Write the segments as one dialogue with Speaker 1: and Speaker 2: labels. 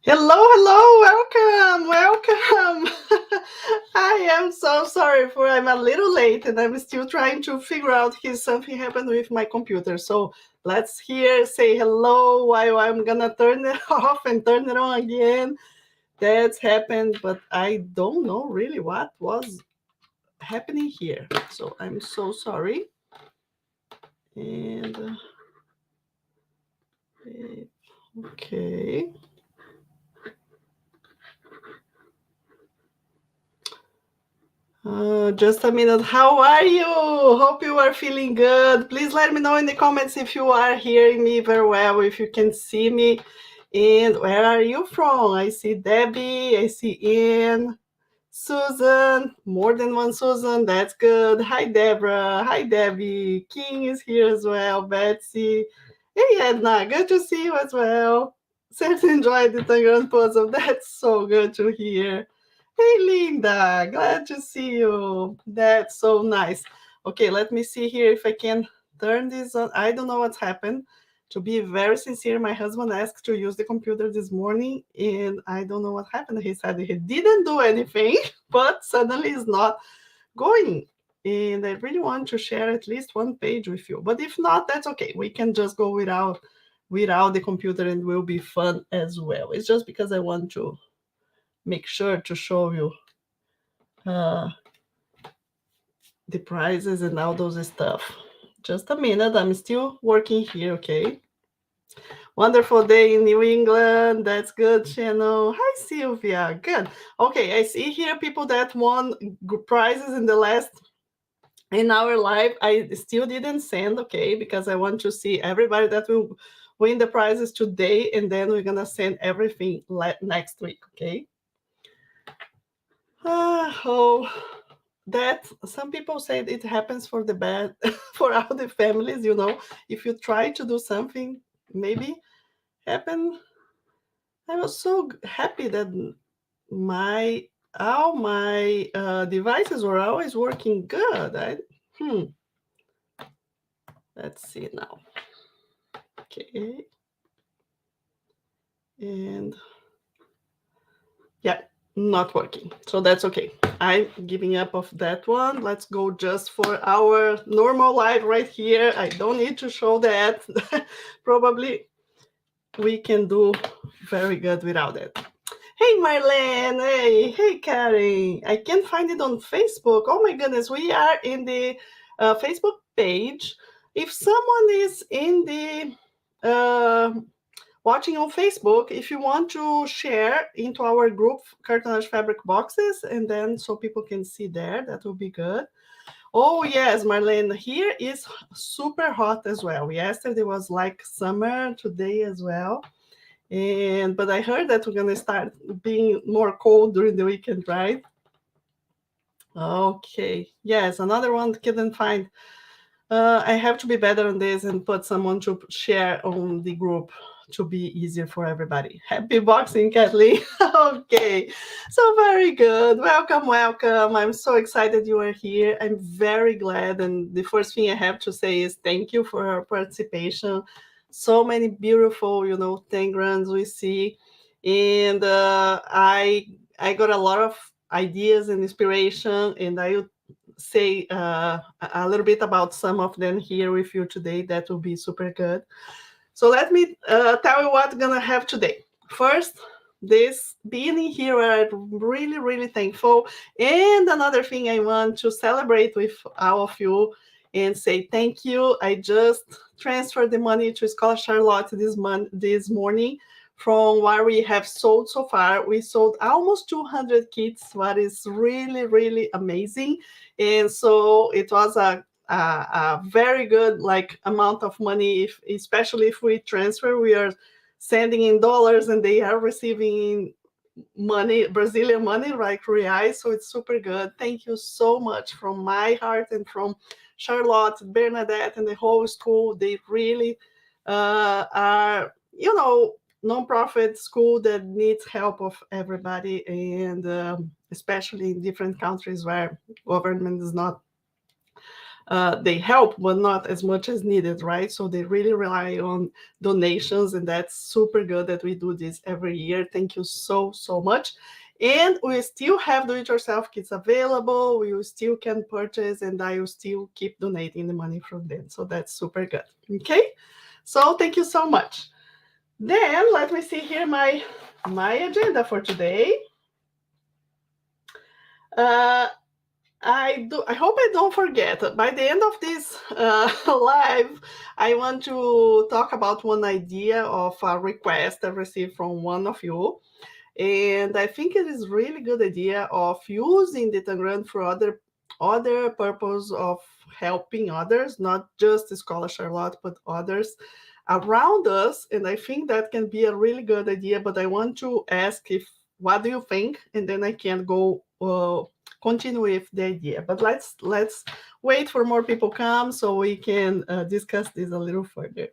Speaker 1: Hello, hello, welcome, welcome. I am so sorry for I'm a little late and I'm still trying to figure out if something happened with my computer. So let's here say hello while I'm gonna turn it off and turn it on again. That's happened, but I don't know really what was happening here. So I'm so sorry. And okay. Just a minute. How are you? Hope you are feeling good. Please let me know in the comments if you are hearing me very well, if you can see me. And where are you from? I see Debbie, I see Ann, Susan, more than one Susan. That's good. Hi, Deborah. Hi, Debbie. King is here as well. Betsy. Hey, Edna. Good to see you as well. Certainly enjoyed the Tangram puzzle. That's so good to hear. Hey, Linda, glad to see you. That's so nice. Okay, let me see here if I can turn this on. I don't know what's happened. To be very sincere, my husband asked to use the computer this morning, and I don't know what happened. He said he didn't do anything, but suddenly it's not going. And I really want to share at least one page with you. But if not, that's okay. We can just go without the computer and will be fun as well. It's just because I want to make sure to show you uh, the prizes and all those stuff. Just a minute, I'm still working here, okay? Wonderful day in New England. That's good, Shannon. Hi, Sylvia. Good. Okay, I see here people that won prizes in our live. I still didn't send, okay, because I want to see everybody that will win the prizes today, and then we're gonna send everything next week, okay? Oh, that some people say it happens for the bad for all the families, if you try to do something, maybe happen. I was so happy that my all my devices were always working good. Let's see now. Okay, and yeah, not working, so that's okay. I'm giving up of that one. Let's go just for our normal live right here. I don't need to show that. Probably we can do very good without it. Hey, Marlene. Hey, Karen. I can't find it on Facebook. Oh my goodness, we are in the Facebook page. If someone is in the watching on Facebook, if you want to share into our group Cartonnage Fabric Boxes, and then so people can see there, that will be good. Oh yes, Marlene, here is super hot as well. Yesterday was like summer, today as well. But I heard that we're gonna start being more cold during the weekend, right? Okay. Yes, another one couldn't find. I have to be better on this and put someone to share on the group to be easier for everybody. Happy boxing, Kathleen. Okay. So very good. Welcome, welcome. I'm so excited you are here. I'm very glad. And the first thing I have to say is thank you for your participation. So many beautiful, tangrams we see. And I got a lot of ideas and inspiration, and I say a little bit about some of them here with you today. That will be super good. So let me tell you what I'm gonna have today. First, this being here, I'm really, really thankful. And another thing I want to celebrate with all of you and say thank you. I just transferred the money to Scholar Charlotte this morning from what we have sold so far. We sold almost 200 kits, what is really, really amazing. And so it was a very good amount of money, especially if we transfer. We are sending in dollars and they are receiving money, Brazilian money, like reais. So it's super good. Thank you so much from my heart and from Charlotte, Bernadette, and the whole school. They really are, nonprofit school that needs help of everybody, and especially in different countries where government is not they help, but not as much as needed, right? So they really rely on donations, and that's super good that we do this every year. Thank you so, so much. And we still have do-it-yourself kits available. We still can purchase, and I will still keep donating the money from them. So that's super good. Okay, so thank you so much. Then let me see here my agenda for today. I hope I don't forget. By the end of this live, I want to talk about one idea of a request I received from one of you. And I think it is really good idea of using the Tangram for other purpose of helping others, not just the Scholar Charlotte, but others around us. And I think that can be a really good idea. But I want to ask if what do you think, and then I can go continue with the idea. But let's wait for more people come so we can discuss this a little further.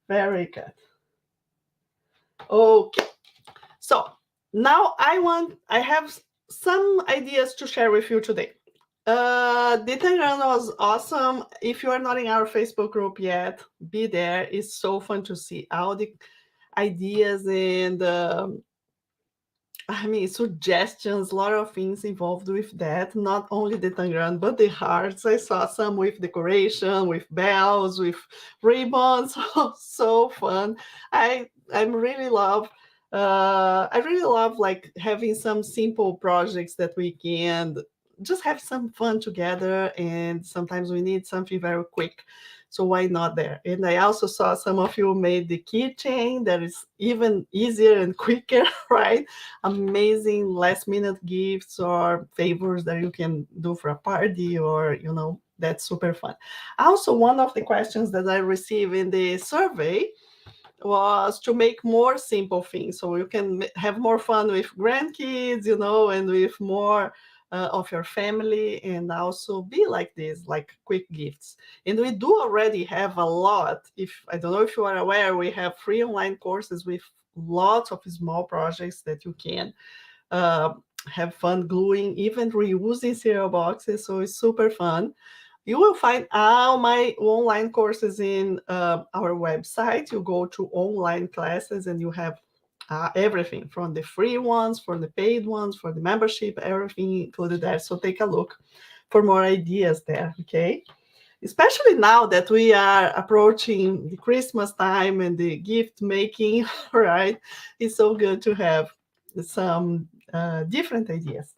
Speaker 1: Very good. Okay. So now I have some ideas to share with you today. The Tangram was awesome. If you are not in our Facebook group yet, be there. It's so fun to see all the ideas and suggestions, a lot of things involved with that. Not only the Tangram, but the hearts. I saw some with decoration, with bells, with ribbons. So fun. I really love. I really love like having some simple projects that we can just have some fun together. And sometimes we need something very quick. So why not there? And I also saw some of you made the keychain that is even easier and quicker, right? Amazing last minute gifts or favors that you can do for a party, or that's super fun. Also, one of the questions that I received in the survey was to make more simple things so you can have more fun with grandkids, and with more of your family, and also be like this, like quick gifts. And we do already have a lot. If I don't know if you are aware, we have free online courses with lots of small projects that you can uh, have fun gluing, even reusing cereal boxes. So it's super fun. You will find all my online courses in our website. You go to online classes and you have everything from the free ones, for the paid ones, for the membership, everything included there. So take a look for more ideas there, okay? Especially now that we are approaching the Christmas time and the gift making, right? It's so good to have some different ideas.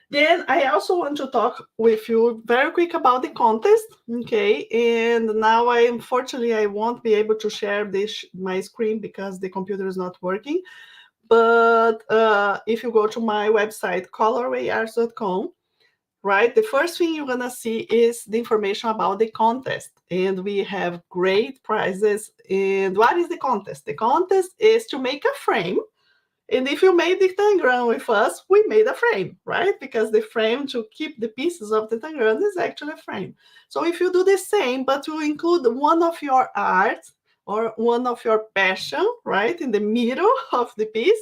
Speaker 1: Then I also want to talk with you very quick about the contest, okay? And now unfortunately I won't be able to share my screen because the computer is not working. But if you go to my website, colorwayarts.com, right, the first thing you're gonna see is the information about the contest. And we have great prizes. And what is the contest? The contest is to make a frame. And if you made the Tangram with us, we made a frame, right? Because the frame to keep the pieces of the Tangram is actually a frame. So if you do the same, but you include one of your art or one of your passion, right, in the middle of the piece,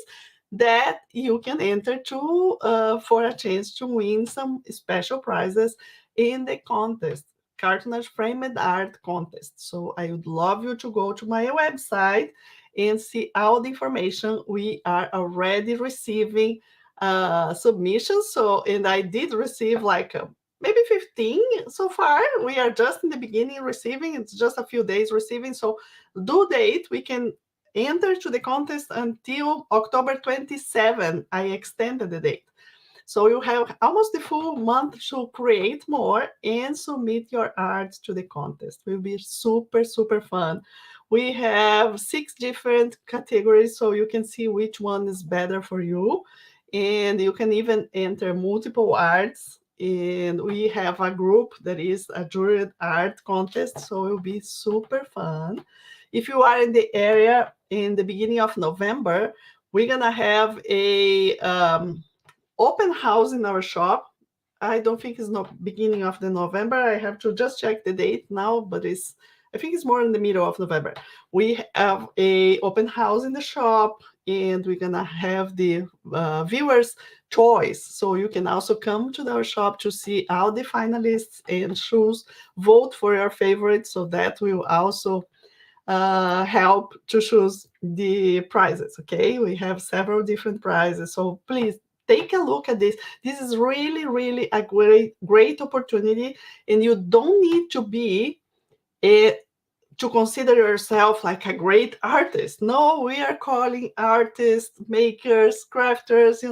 Speaker 1: that you can enter to for a chance to win some special prizes in the contest, Cartonnage Framed Art Contest. So I would love you to go to my website and see all the information. We are already receiving submissions. So, and I did receive like maybe 15 so far. We are just in the beginning receiving. It's just a few days receiving. So due date, we can enter to the contest until October 27. I extended the date. So you have almost the full month to create more and submit your art to the contest. It will be super, super fun. We have 6 different categories, so you can see which one is better for you. And you can even enter multiple arts. And we have a group that is a juried art contest, so it will be super fun. If you are in the area in the beginning of November, we're gonna have a open house in our shop. I don't think it's not beginning of the November. I have to just check the date now, but it's I think it's more in the middle of November. We have a open house in the shop, and we're gonna have the viewers choice. So you can also come to our shop to see all the finalists and choose, vote for your favorite. So that will also help to choose the prizes. Okay, we have several different prizes. So please take a look at this. This is really, really a great opportunity, and you don't need to be a to consider yourself like a great artist. No, we are calling artists, makers, crafters,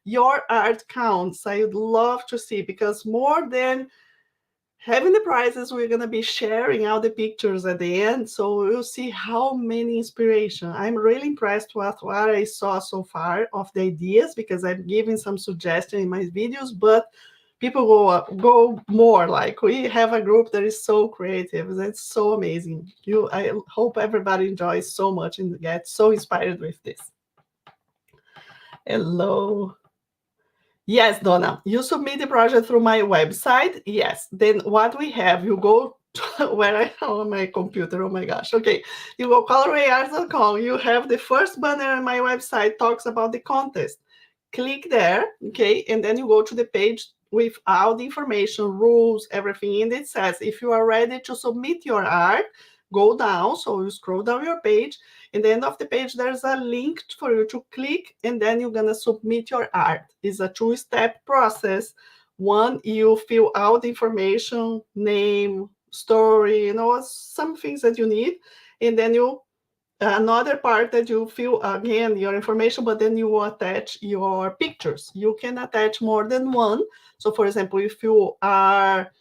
Speaker 1: your art counts. I would love to see, because more than having the prizes, we're going to be sharing all the pictures at the end, so we'll see how many inspiration. I'm really impressed with what I saw so far of the ideas, because I'm giving some suggestions in my videos, but people go more. Like, we have a group that is so creative. That's so amazing. I hope everybody enjoys so much and gets so inspired with this. Hello. Yes, Donna, you submit the project through my website. Yes. Then what we have, you go to where I on my computer. Oh my gosh. Okay. You go colorwayarts.com. You have the first banner on my website talks about the contest. Click there. Okay. And then you go to the page with all the information, rules, everything. And it says, if you are ready to submit your art, go down. So you scroll down your page. In the end of the page, there's a link for you to click, and then you're going to submit your art. It's a two-step process. One, you fill out the information, name, story, some things that you need. And then another part that you fill, again, your information, but then you attach your pictures. You can attach more than one. So, for example, if you are,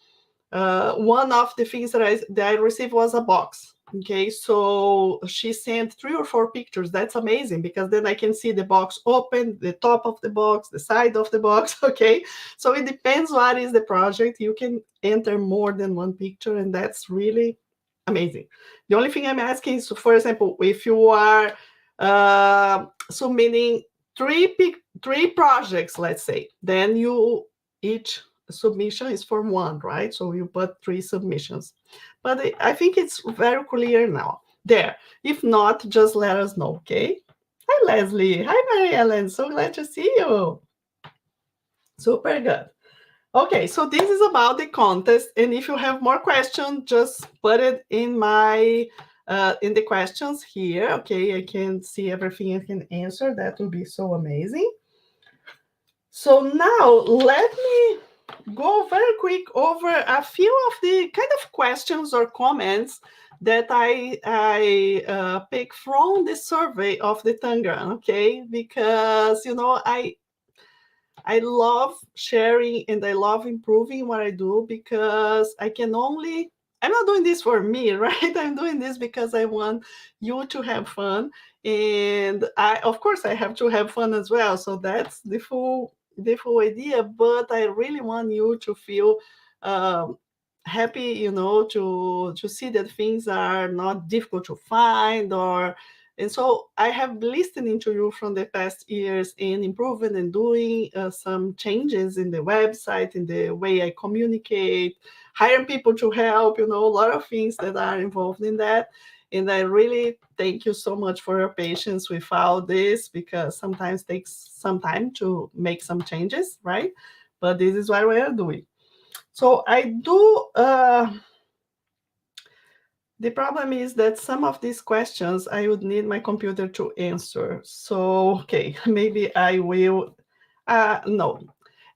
Speaker 1: one of the things that I received was a box. Okay, so she sent 3 or 4 pictures. That's amazing, because then I can see the box open, the top of the box, the side of the box. Okay, so it depends what is the project. You can enter more than one picture, and that's really amazing. The only thing I'm asking is, for example, if you are submitting three projects, let's say, then each submission is for one, right? So you put 3 submissions. But I think it's very clear now. There. If not, just let us know, okay? Hi, Leslie. Hi, Mary Ellen. So glad to see you. Super good. Okay, so this is about the contest. And if you have more questions, just put it in in the questions here. Okay, I can see everything I can answer. That would be so amazing. So now let me go very quick over a few of the kind of questions or comments that I pick from the survey of the Tangram, okay? Because, I love sharing and I love improving what I do, because I'm not doing this for me, right? I'm doing this because I want you to have fun. And of course, I have to have fun as well. So that's the full idea. But I really want you to feel happy, to see that things are not difficult to find, and so I have been listening to you from the past years and improving and doing some changes in the website, in the way I communicate, hiring people to help, a lot of things that are involved in that. And I really thank you so much for your patience with all this, because sometimes it takes some time to make some changes, right? But this is what we are doing. So I do... the problem is that some of these questions I would need my computer to answer. So, okay, maybe I will, no.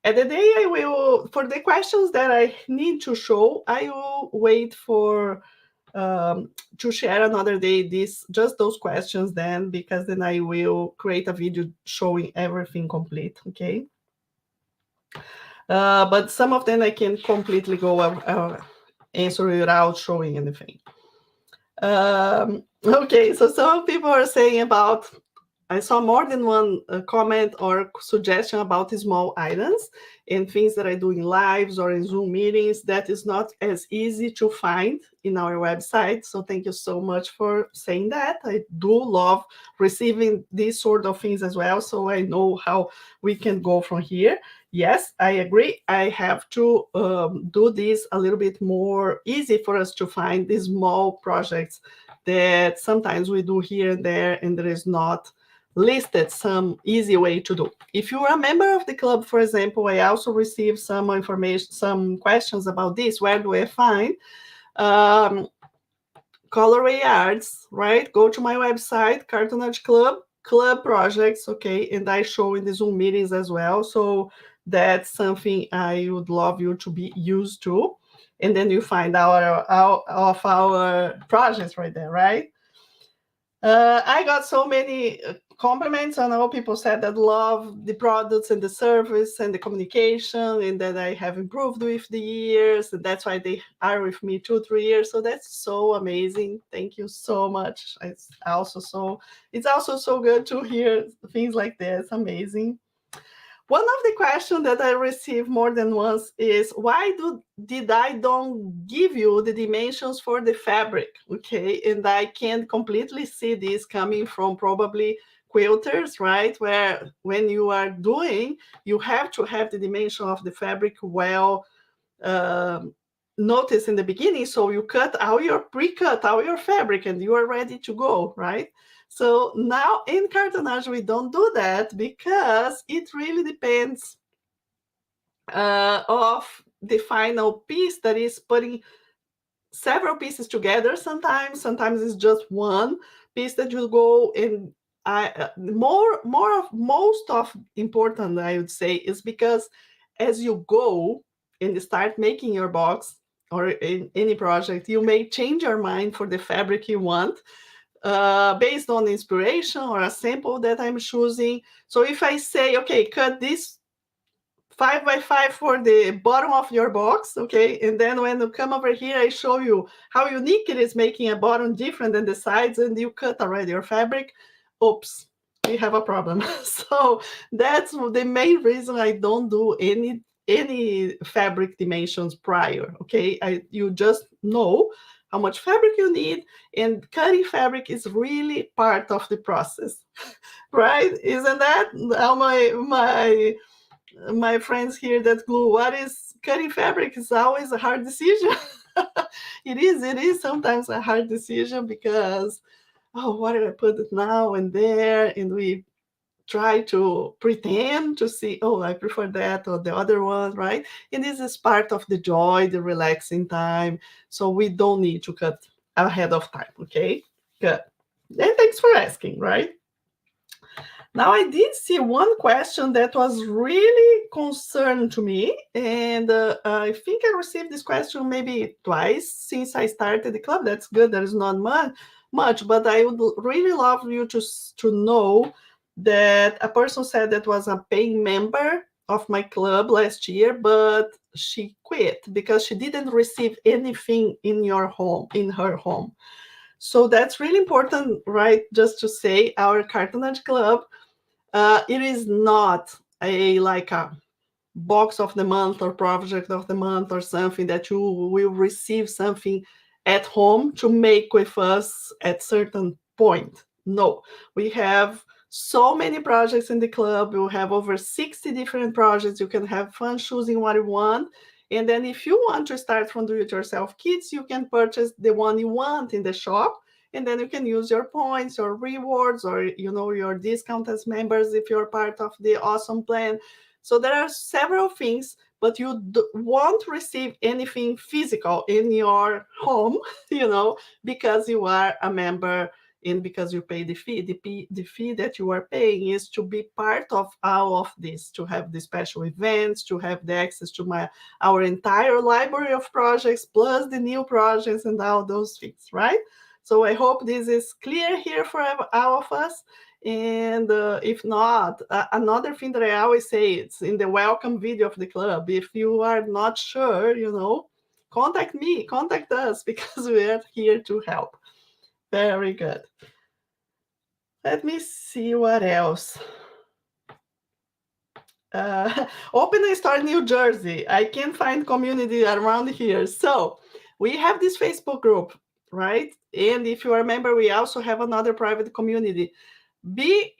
Speaker 1: At the day I will, for the questions that I need to show, I will wait for, to share another day, just those questions then, because then I will create a video showing everything complete, okay? But some of them I can completely go answer without showing anything. Okay, so some people are saying about I saw more than one comment or suggestion about the small items and things that I do in lives or in Zoom meetings that is not as easy to find in our website. So thank you so much for saying that. I do love receiving these sort of things as well, so I know how we can go from here. Yes, I agree. I have to do this a little bit more easy for us to find these small projects that sometimes we do here and there, and there is not listed some easy way to do. If you are a member of the club, for example, I also received some information, some questions about this. Where do I find colorway arts, right? Go to my website, Cartonnage Club projects, okay? And I show in the Zoom meetings as well. So that's something I would love you to be used to. And then you find our projects right there, right? I got so many compliments. I know people said that love the products and the service and the communication, and that I have improved with the years. And that's why they are with me 2-3 years. So that's so amazing. Thank you so much. It's also so good to hear things like this. Amazing. One of the questions that I received more than once is why did I don't give you the dimensions for the fabric? Okay, and I can completely see this coming from probably quilters, right? Where when you are doing, you have to have the dimension of the fabric well um, notice in the beginning, so you pre-cut all your fabric and you are ready to go, right? So now in cartonnage we don't do that because it really depends of the final piece that is putting several pieces together. Sometimes it's just one piece that you go and most of important, I would say, is because as you go and start making your box or in any project, you may change your mind for the fabric you want based on inspiration or a sample that I'm choosing. So if I say, okay, cut this 5 by 5 for the bottom of your box, okay? And then when you come over here, I show you how unique it is making a bottom different than the sides, and you cut already your fabric. Oops, we have a problem. So that's the main reason I don't do any fabric dimensions prior, okay? You just know how much fabric you need, and cutting fabric is really part of the process, right? Isn't that how my friends here that glue, what is cutting fabric is always a hard decision. It is sometimes a hard decision because, oh, what did I put it now and there? And we try to pretend to see, oh, I prefer that or the other one, right? And this is part of the joy, the relaxing time. So we don't need to cut ahead of time, okay? Good. And thanks for asking, right? Now, I did see one question that was really concern to me, and I think I received this question maybe twice since I started the club. That's good. There is not much, but I would really love you to know that a person said that was a paying member of my club last year, but she quit because she didn't receive anything in her home. So that's really important, right? Just to say, our cartonnage club, it is not like a box of the month or project of the month or something that you will receive something at home to make with us at certain point. No, we have so many projects in the club. We have over 60 different projects. You can have fun choosing what you want. And then if you want to start from do-it-yourself kits, you can purchase the one you want in the shop, and then you can use your points or rewards or your discount as members if you're part of the awesome plan. So there are several things, but you won't receive anything physical in your home, because you are a member and because you pay the fee. The fee that you are paying is to be part of all of this, to have the special events, to have the access to our entire library of projects, plus the new projects and all those things, right? So I hope this is clear here for all of us. And if not, another thing that I always say, it's in the welcome video of the club. If you are not sure, contact me, contact us, because we are here to help. Very good. Let me see what else. Open a store in New Jersey. I can't find community around here. So we have this Facebook group, right? And if you remember, we also have another private community. Be,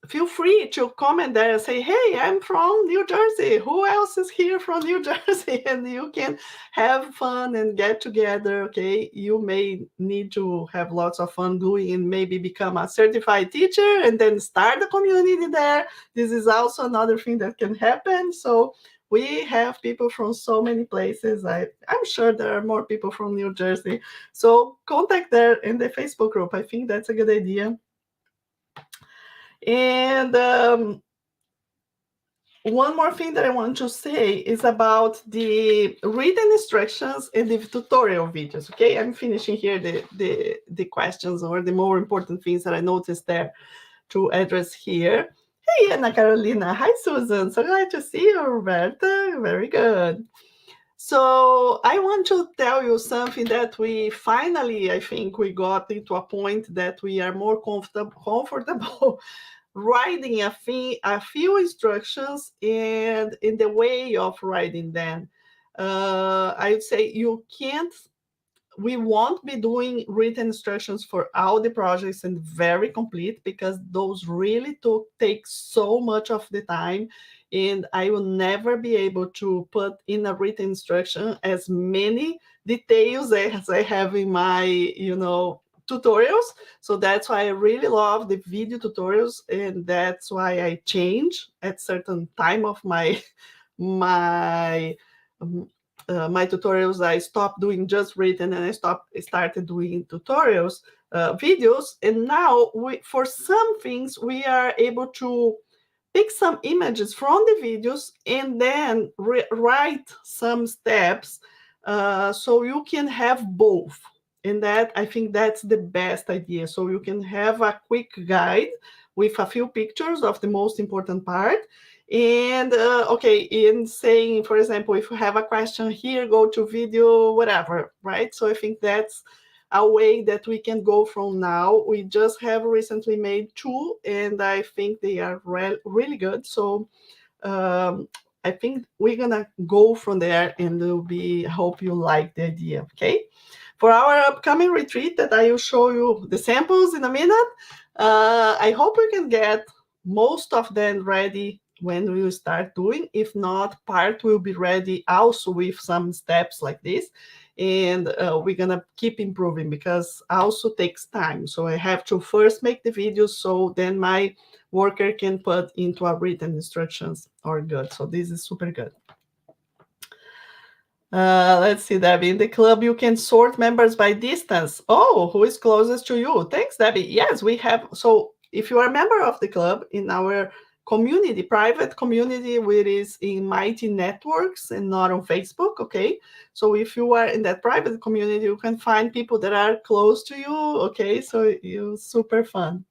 Speaker 1: feel free to comment there and say, hey, I'm from New Jersey. Who else is here from New Jersey? And you can have fun and get together, okay? You may need to have lots of fun doing and maybe become a certified teacher and then start a community there. This is also another thing that can happen. So we have people from so many places. I'm sure there are more people from New Jersey. So contact there in the Facebook group. I think that's a good idea. And one more thing that I want to say is about the written instructions and the tutorial videos. Okay, I'm finishing here the questions or the more important things that I noticed there to address here. Hey, Ana Carolina. Hi, Susan. So glad to see you, Roberta. Very good. So I want to tell you something that we finally, I think we got into a point that we are more comfortable writing a few instructions and in the way of writing them. I would say we won't be doing written instructions for all the projects and very complete because those really take so much of the time, and I will never be able to put in a written instruction as many details as I have in my tutorials. So that's why I really love the video tutorials, and that's why I change at certain time of my my tutorials. I stopped doing just written and I started doing tutorials, videos. And now for some things we are able to pick some images from the videos and then write some steps, so you can have both. And that, I think that's the best idea. So you can have a quick guide with a few pictures of the most important part. And okay, in saying, for example, if you have a question here, go to video, whatever, right? So I think that's a way that we can go from now. We just have recently made two, and I think they are really good. So I think we're gonna go from there, and hope you like the idea. Okay, for our upcoming retreat that I will show you the samples in a minute. I hope we can get most of them ready when we will start doing. If not, part will be ready also with some steps like this. And we're gonna keep improving because also takes time. So I have to first make the videos, so then my worker can put into a written instructions or good. So this is super good. Let's see, Debbie. In the club, you can sort members by distance. Oh, who is closest to you? Thanks, Debbie. Yes, we have. So if you are a member of the club in our community, private community, which is in Mighty Networks and not on Facebook, okay? So if you are in that private community, you can find people that are close to you, okay? So you super fun.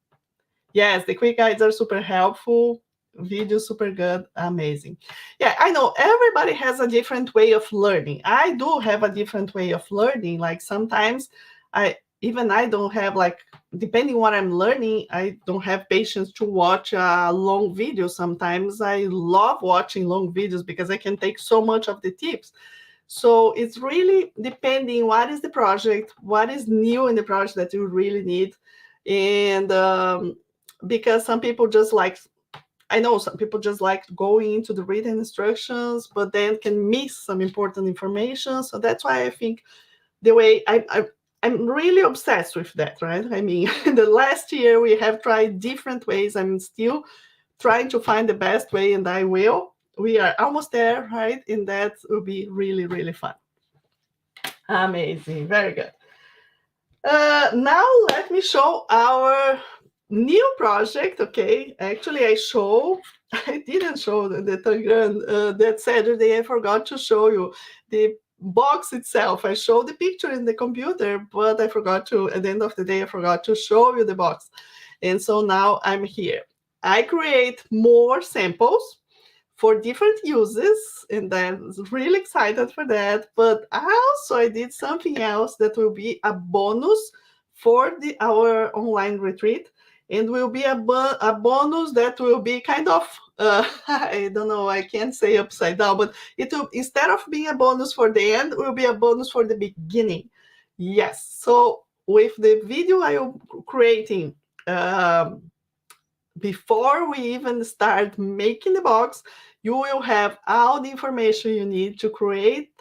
Speaker 1: Yes, the quick guides are super helpful. Video super good, amazing. Yeah, I know everybody has a different way of learning. I do have a different way of learning. Like sometimes I don't have, like, depending what I'm learning, I don't have patience to watch a long video. Sometimes I love watching long videos because I can take so much of the tips. So it's really depending what is the project, what is new in the project that you really need. And because some people just like, I know some people just like going into the written instructions, but then can miss some important information. So that's why I think the way I'm really obsessed with that, right? I mean, in the last year we have tried different ways. I'm still trying to find the best way, and I will. We are almost there, right? And that will be really, really fun. Amazing. Very good. Now let me show our new project. Okay, actually I didn't show the Telegram that Saturday. I forgot to show you the box itself. I showed the picture in the computer, but I forgot to, at the end of the day, I forgot to show you the box. And so now I'm here. I create more samples for different uses, and I'm really excited for that. But I did something else that will be a bonus for our online retreat. and will be a bonus that will be kind of I don't know, I can't say upside down, but it will, instead of being a bonus for the end, will be a bonus for the beginning. Yes, so with the video I am creating before we even start making the box, you will have all the information you need to create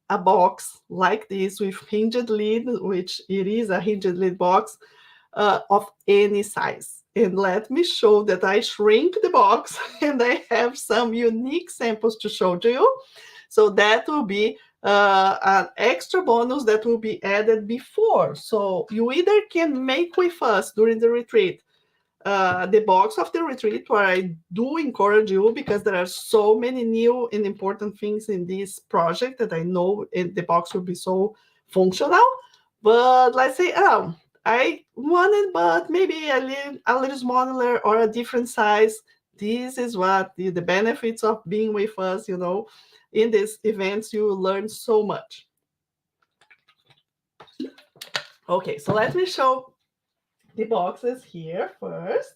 Speaker 1: a box like this with hinged lid, which it is a hinged lid box of any size. And let me show that I shrink the box and I have some unique samples to show to you. So that will be an extra bonus that will be added before. So you either can make with us during the retreat the box of the retreat, where I do encourage you, because there are so many new and important things in this project that I know the box will be so functional. But let's say, I wanted, but maybe a little smaller or a different size. This is what the benefits of being with us, in these events. You learn so much. Okay, so let me show the boxes here first.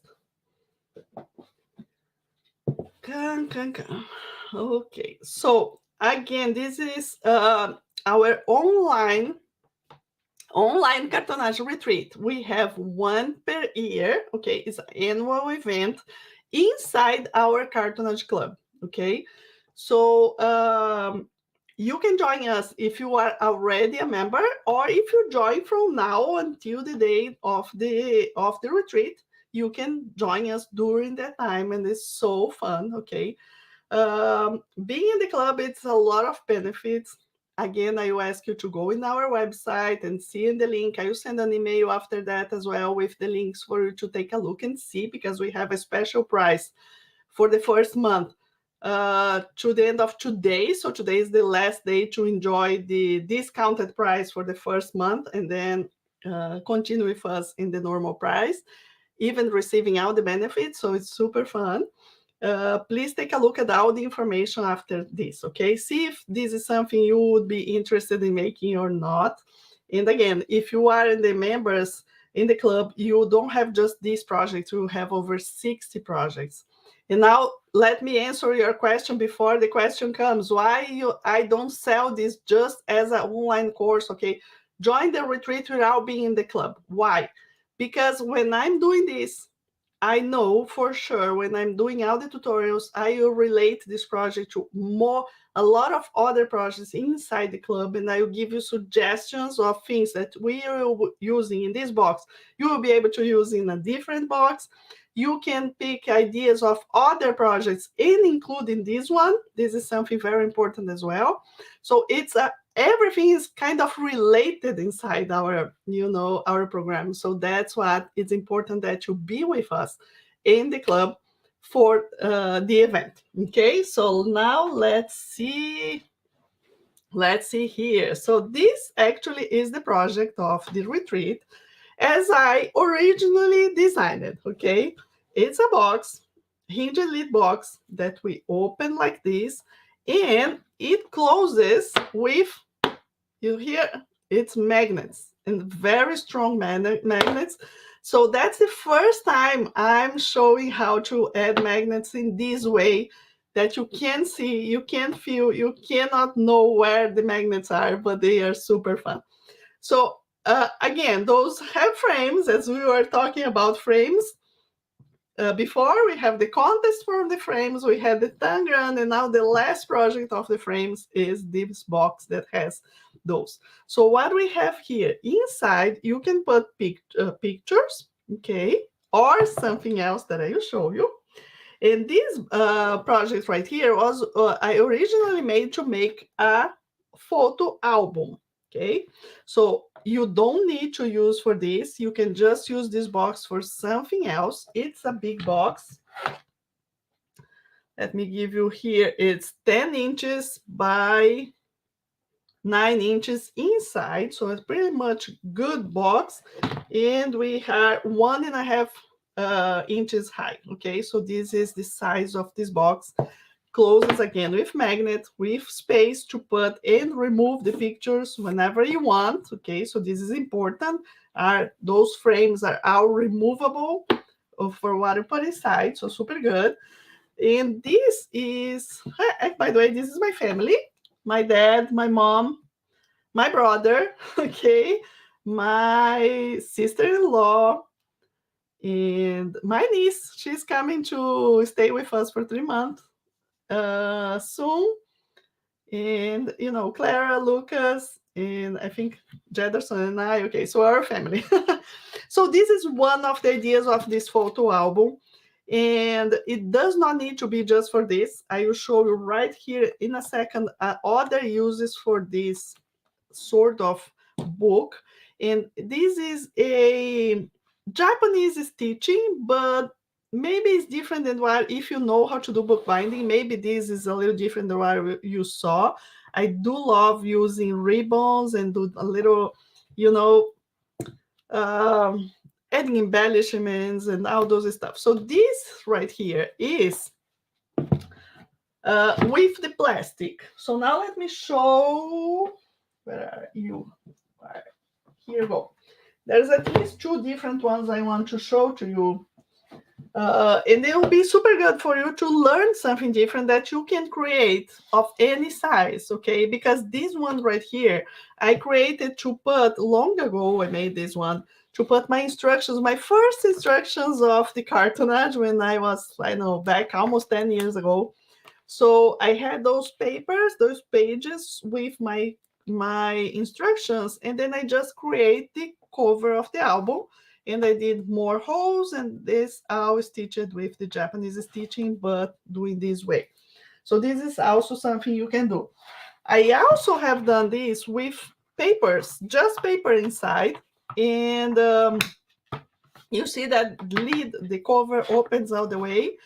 Speaker 1: Okay, so again, this is our online cartonnage retreat. We have one per year. Okay, it's an annual event inside our cartonnage club. Okay, so you can join us if you are already a member, or if you join from now until the day of the retreat. You can join us during that time, and it's so fun. Okay, being in the club, it's a lot of benefits. Again, I will ask you to go in our website and see in the link. I will send an email after that as well with the links for you to take a look and see, because we have a special price for the first month to the end of today. So today is the last day to enjoy the discounted price for the first month, and then continue with us in the normal price, even receiving all the benefits. So it's super fun. Please take a look at all the information after this, okay? See if this is something you would be interested in making or not. And again, if you are in the members in the club, you don't have just this project, you have over 60 projects. And now let me answer your question before the question comes. Why I don't sell this just as an online course, okay? Join the retreat without being in the club. Why? Because when I'm doing this, I know for sure when I'm doing all the tutorials, I will relate this project to a lot of other projects inside the club, and I will give you suggestions of things that we are using in this box. You will be able to use in a different box. You can pick ideas of other projects and including this one. This is something very important as well. So everything is kind of related inside our program. So that's what it's important, that you be with us in the club for the event. Okay, so now let's see here. So this actually is the project of the retreat as I originally designed it. Okay, it's a box, hinged lid box, that we open like this, and it closes with, you hear, it's magnets, and very strong magnets. So that's the first time I'm showing how to add magnets in this way, that you can see, you can feel, you cannot know where the magnets are, but they are super fun. So again, those have frames, as we were talking about frames. Before, we have the contest for the frames, we had the Tangram, and now the last project of the frames is this box that has those. So what we have here inside, you can put pictures, okay, or something else that I will show you. And this project right here was I originally made to make a photo album. Okay, so you don't need to use for this. You can just use this box for something else. It's a big box. Let me give you here. It's 10 inches by 9 inches inside. So it's pretty much good box. And we have 1.5 inches high. Okay, so this is the size of this box. Closes again with magnet, with space to put and remove the pictures whenever you want. Okay, so this is important. Those frames are all removable. for what you put inside. So super good. And this is, by the way, this is my family, my dad, my mom, my brother, okay, my sister-in-law, and my niece. She's coming to stay with us for 3 months soon. And, Clara, Lucas, and I think Jederson and I. Okay, so our family. So this is one of the ideas of this photo album. And it does not need to be just for this. I will show you right here in a second other uses for this sort of book. And this is a Japanese stitching, but maybe it's different than what, if you know how to do bookbinding, maybe this is a little different than what you saw. I do love using ribbons and do a little, adding embellishments and all those stuff. So this right here is with the plastic. So now let me show, where are you? Here you go. There's at least 2 different ones I want to show to you. And it will be super good for you to learn something different that you can create of any size, okay? Because this one right here, I created to put, long ago I made this one, to put my instructions, my first instructions of the cartonnage when I was, back almost 10 years ago. So I had those papers, those pages with my instructions, and then I just create the cover of the album, and I did more holes, and this I'll stitch it with the Japanese stitching, but doing this way. So this is also something you can do. I also have done this with papers, just paper inside, and you see that lid, the cover opens all the way,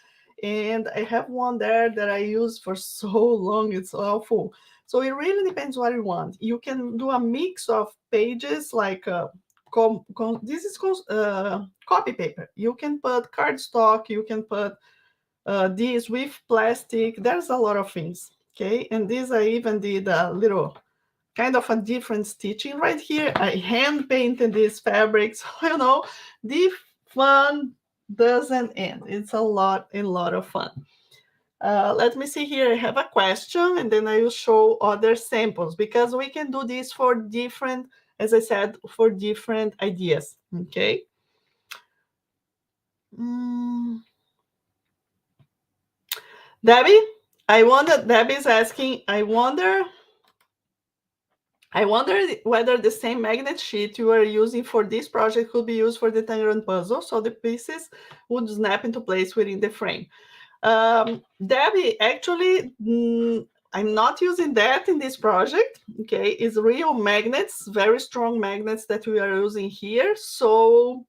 Speaker 1: and I have one there that I use for so long, it's awful. So it really depends what you want. You can do a mix of pages, like this is copy paper. You can put cardstock, you can put this with plastic. There's a lot of things, okay? And this I even did a little kind of a different stitching right here. I hand painted these fabrics. The fun doesn't end. It's a lot of fun. Let me see here. I have a question, and then I will show other samples, because we can do this for different, as I said, for different ideas. Okay. Debbie, Debbie's asking, I wonder whether the same magnet sheet you are using for this project could be used for the Tangram puzzle, so the pieces would snap into place within the frame. Debbie, actually, I'm not using that in this project. Okay, it's real magnets, very strong magnets that we are using here. So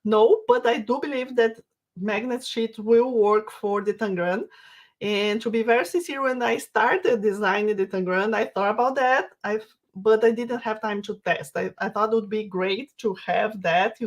Speaker 1: no, but I do believe that magnet sheet will work for the Tangram. And to be very sincere, when I started designing the Tangram, I thought about that. But I didn't have time to test. I thought it would be great to have that,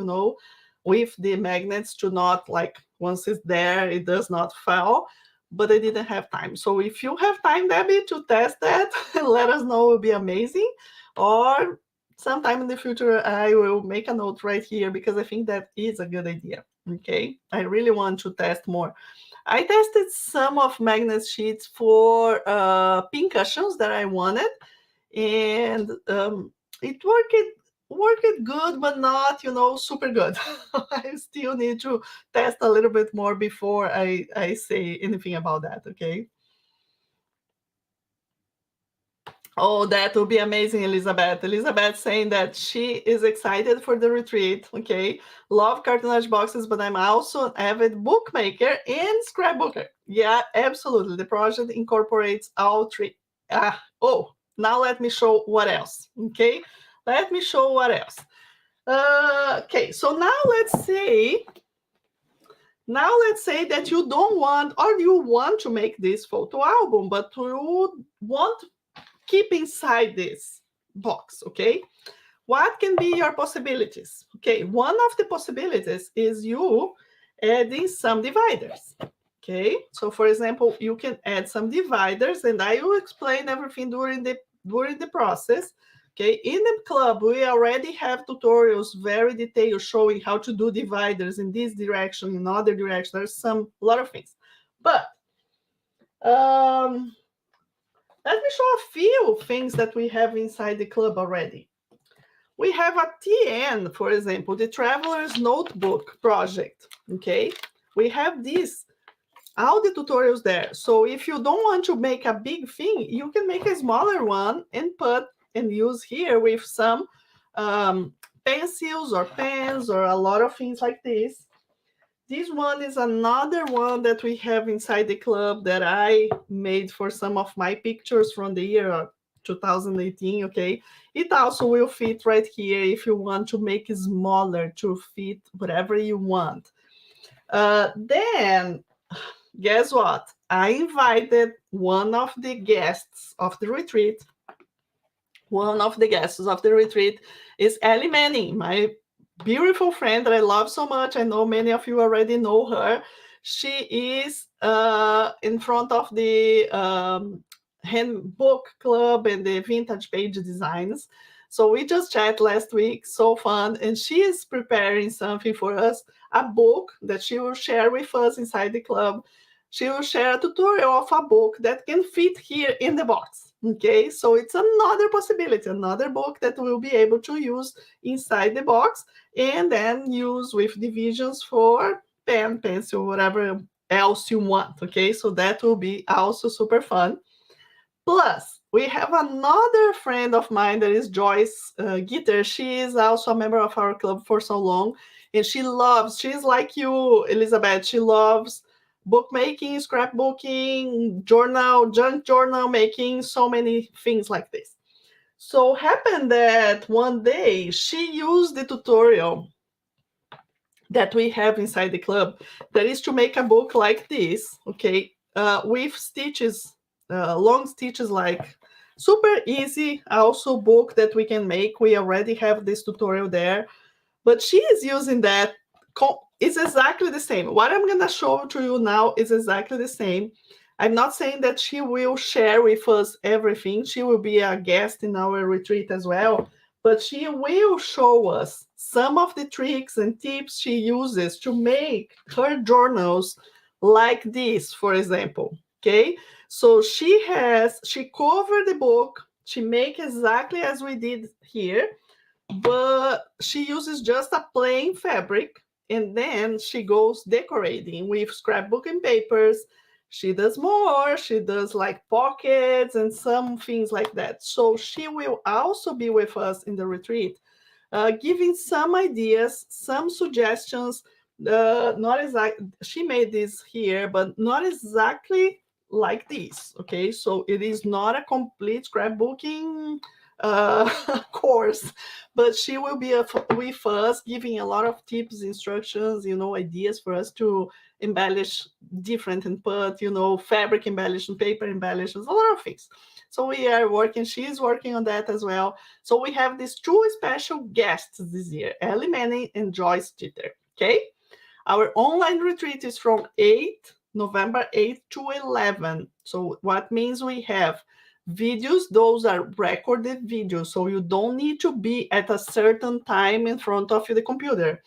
Speaker 1: with the magnets, to not, like, once it's there, it does not fall. But I didn't have time. So if you have time, Debbie, to test that, let us know. It will be amazing. Or sometime in the future, I will make a note right here, because I think that is a good idea. Okay, I really want to test more. I tested some of magnet sheets for pin cushions that I wanted, and it worked good, but not, super good. I still need to test a little bit more before I say anything about that. Okay. Oh, that would be amazing, Elizabeth. Elizabeth saying that she is excited for the retreat. Okay. Love cartonnage boxes, but I'm also an avid bookmaker and scrapbooker. Yeah, absolutely. The project incorporates all three. Now let me show what else. Okay. Let me show what else. Okay. So now let's say that you don't want, or you want to make this photo album, but you want keep inside this box. Okay, what can be your possibilities? Okay, one of the possibilities is you adding some dividers. Okay, so for example, you can add some dividers, and I will explain everything during the process. Okay, in the club, we already have tutorials, very detailed, showing how to do dividers in this direction, in other direction. There's a lot of things. But let me show a few things that we have inside the club already. We have a TN, for example, the Traveler's Notebook project, okay? We have this, all the tutorials there. So if you don't want to make a big thing, you can make a smaller one and put and use here with some pencils or pens or a lot of things like this. This one is another one that we have inside the club that I made for some of my pictures from the year 2018, okay? It also will fit right here if you want to make it smaller to fit whatever you want. Then, guess what? I invited one of the guests of the retreat. One of the guests of the retreat is Ellie Manning, my beautiful friend that I love so much. I know many of you already know her. She is in front of the handbook club and the vintage page designs. So we just chat last week, so fun. And she is preparing something for us, a book that she will share with us inside the club. She will share a tutorial of a book that can fit here in the box. Okay, so it's another possibility, another book that we'll be able to use inside the box and then use with divisions for pen, pencil, whatever else you want. Okay, so that will be also super fun. Plus, we have another friend of mine that is Joyce Gitter. She is also a member of our club for so long, and she's like you, Elizabeth. She loves bookmaking, scrapbooking, junk journal making, so many things like this. So happened that one day she used the tutorial that we have inside the club, that is to make a book like this, okay, with stitches, long stitches, like super easy. Also book that we can make. We already have this tutorial there, but she is using that. It's exactly the same. What I'm going to show to you now is exactly the same. I'm not saying that she will share with us everything. She will be a guest in our retreat as well, but she will show us some of the tricks and tips she uses to make her journals like this, for example. Okay, so she covered the book. She make exactly as we did here, but she uses just a plain fabric, and then she goes decorating with scrapbooking papers. She does more. She does like pockets and some things like that. So she will also be with us in the retreat, giving some ideas, some suggestions. Not exactly, she made this here, but not exactly like this. Okay, so it is not a complete scrapbooking course, but she will be with us, giving a lot of tips, instructions, ideas for us to embellish different and put, fabric embellishment, paper embellishments, a lot of things. So we are working, she's working on that as well. So we have these two special guests this year, Ellie Manning and Joyce Jeter. Okay, our online retreat is from November 8th to 11. So what means we have videos, those are recorded videos, so you don't need to be at a certain time in front of the computer.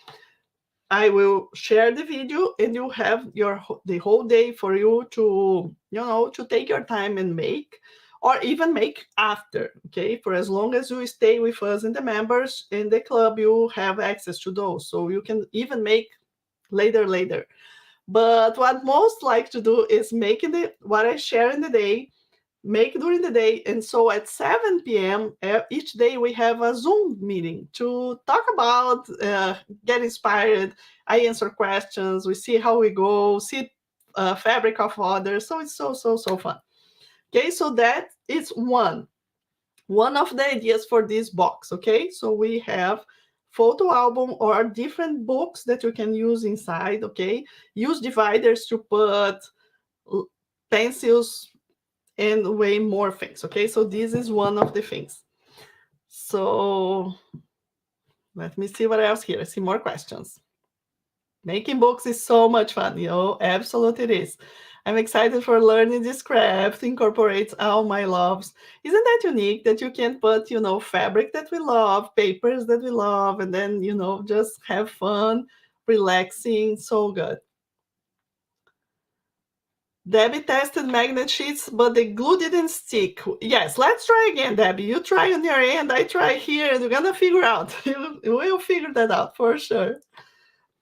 Speaker 1: I will share the video and you have the whole day for you to, to take your time and make, or even make after, okay? For as long as you stay with us and the members in the club, you have access to those. So you can even make later. But what most like to do is making what I share in the day, make during the day. And so at 7 p.m. Each day we have a Zoom meeting to talk about, get inspired. I answer questions. We see how we go, see fabric of others. So it's so fun. Okay, so that is one of the ideas for this box. Okay, so we have photo album or different books that you can use inside. Okay, use dividers to put pencils and way more things. Okay, so this is one of the things. So let me see what else here. I see more questions. Making books is so much fun, absolutely it is. I'm excited for learning this craft, incorporates all my loves. Isn't that unique that you can put, fabric that we love, papers that we love, and then, just have fun, relaxing, so good. Debbie tested magnet sheets, but the glue didn't stick. Yes, let's try again, Debbie. You try on your end, I try here, and we're gonna figure out. We'll figure that out for sure.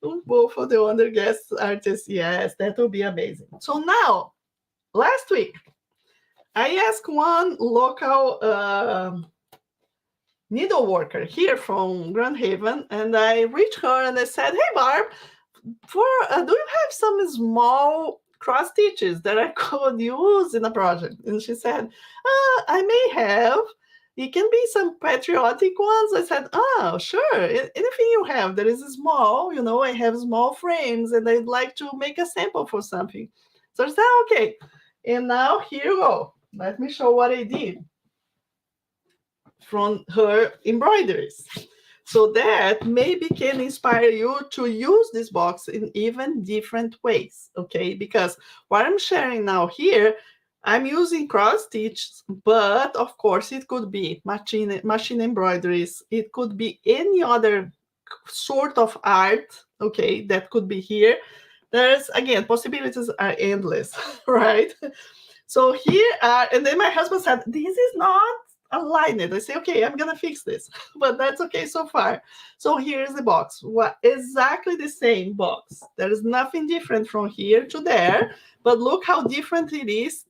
Speaker 1: Both of the other guest artists, yes, that will be amazing. So now, last week, I asked one local needle worker here from Grand Haven, and I reached her and I said, "Hey, Barb, do you have some small cross stitches that I could use in a project?" And she said, "I may have. It can be some patriotic ones." I said, "Oh, sure. Anything you have that is small, I have small frames and I'd like to make a sample for something." So I said, "Okay." And now here you go. Let me show what I did from her embroideries. So that maybe can inspire you to use this box in even different ways, okay? Because what I'm sharing now here, I'm using cross stitches, but of course it could be machine embroideries. It could be any other sort of art, okay, that could be here. There's, again, possibilities are endless, right? So here, and then my husband said, "This is not aligned." I say, "Okay, I'm gonna fix this," but that's okay so far. So here's the box. What exactly the same box. There is nothing different from here to there, but look how different it is.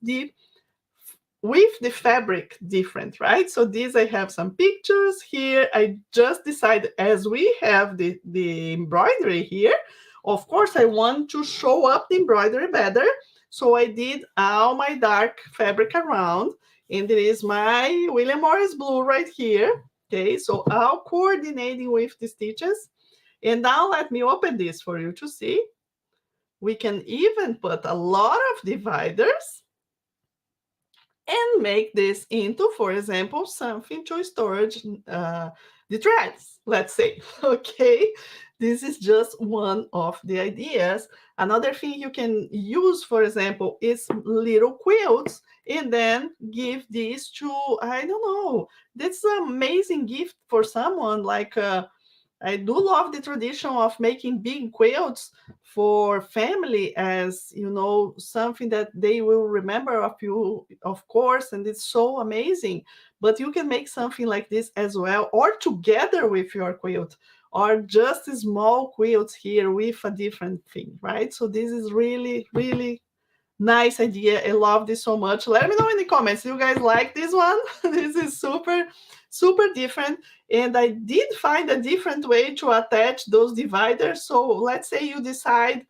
Speaker 1: With the fabric different, right? So these, I have some pictures here. I just decided, as we have the embroidery here, of course I want to show up the embroidery better. So I did all my dark fabric around, and there is my William Morris blue right here. Okay, so all coordinating with the stitches. And now let me open this for you to see. We can even put a lot of dividers and make this into, for example, something to storage the threads, let's say. Okay, this is just one of the ideas. Another thing you can use, for example, is little quilts, and then give these to, I don't know, that's an amazing gift for someone. Like I do love the tradition of making big quilts for family, as something that they will remember of you, of course, and it's so amazing. But you can make something like this as well, or together with your quilt, or just small quilts here with a different thing, right? So this is really, really nice idea. I love this so much. Let me know in the comments. You guys like this one? This is super, super different. And I did find a different way to attach those dividers. So let's say you decide,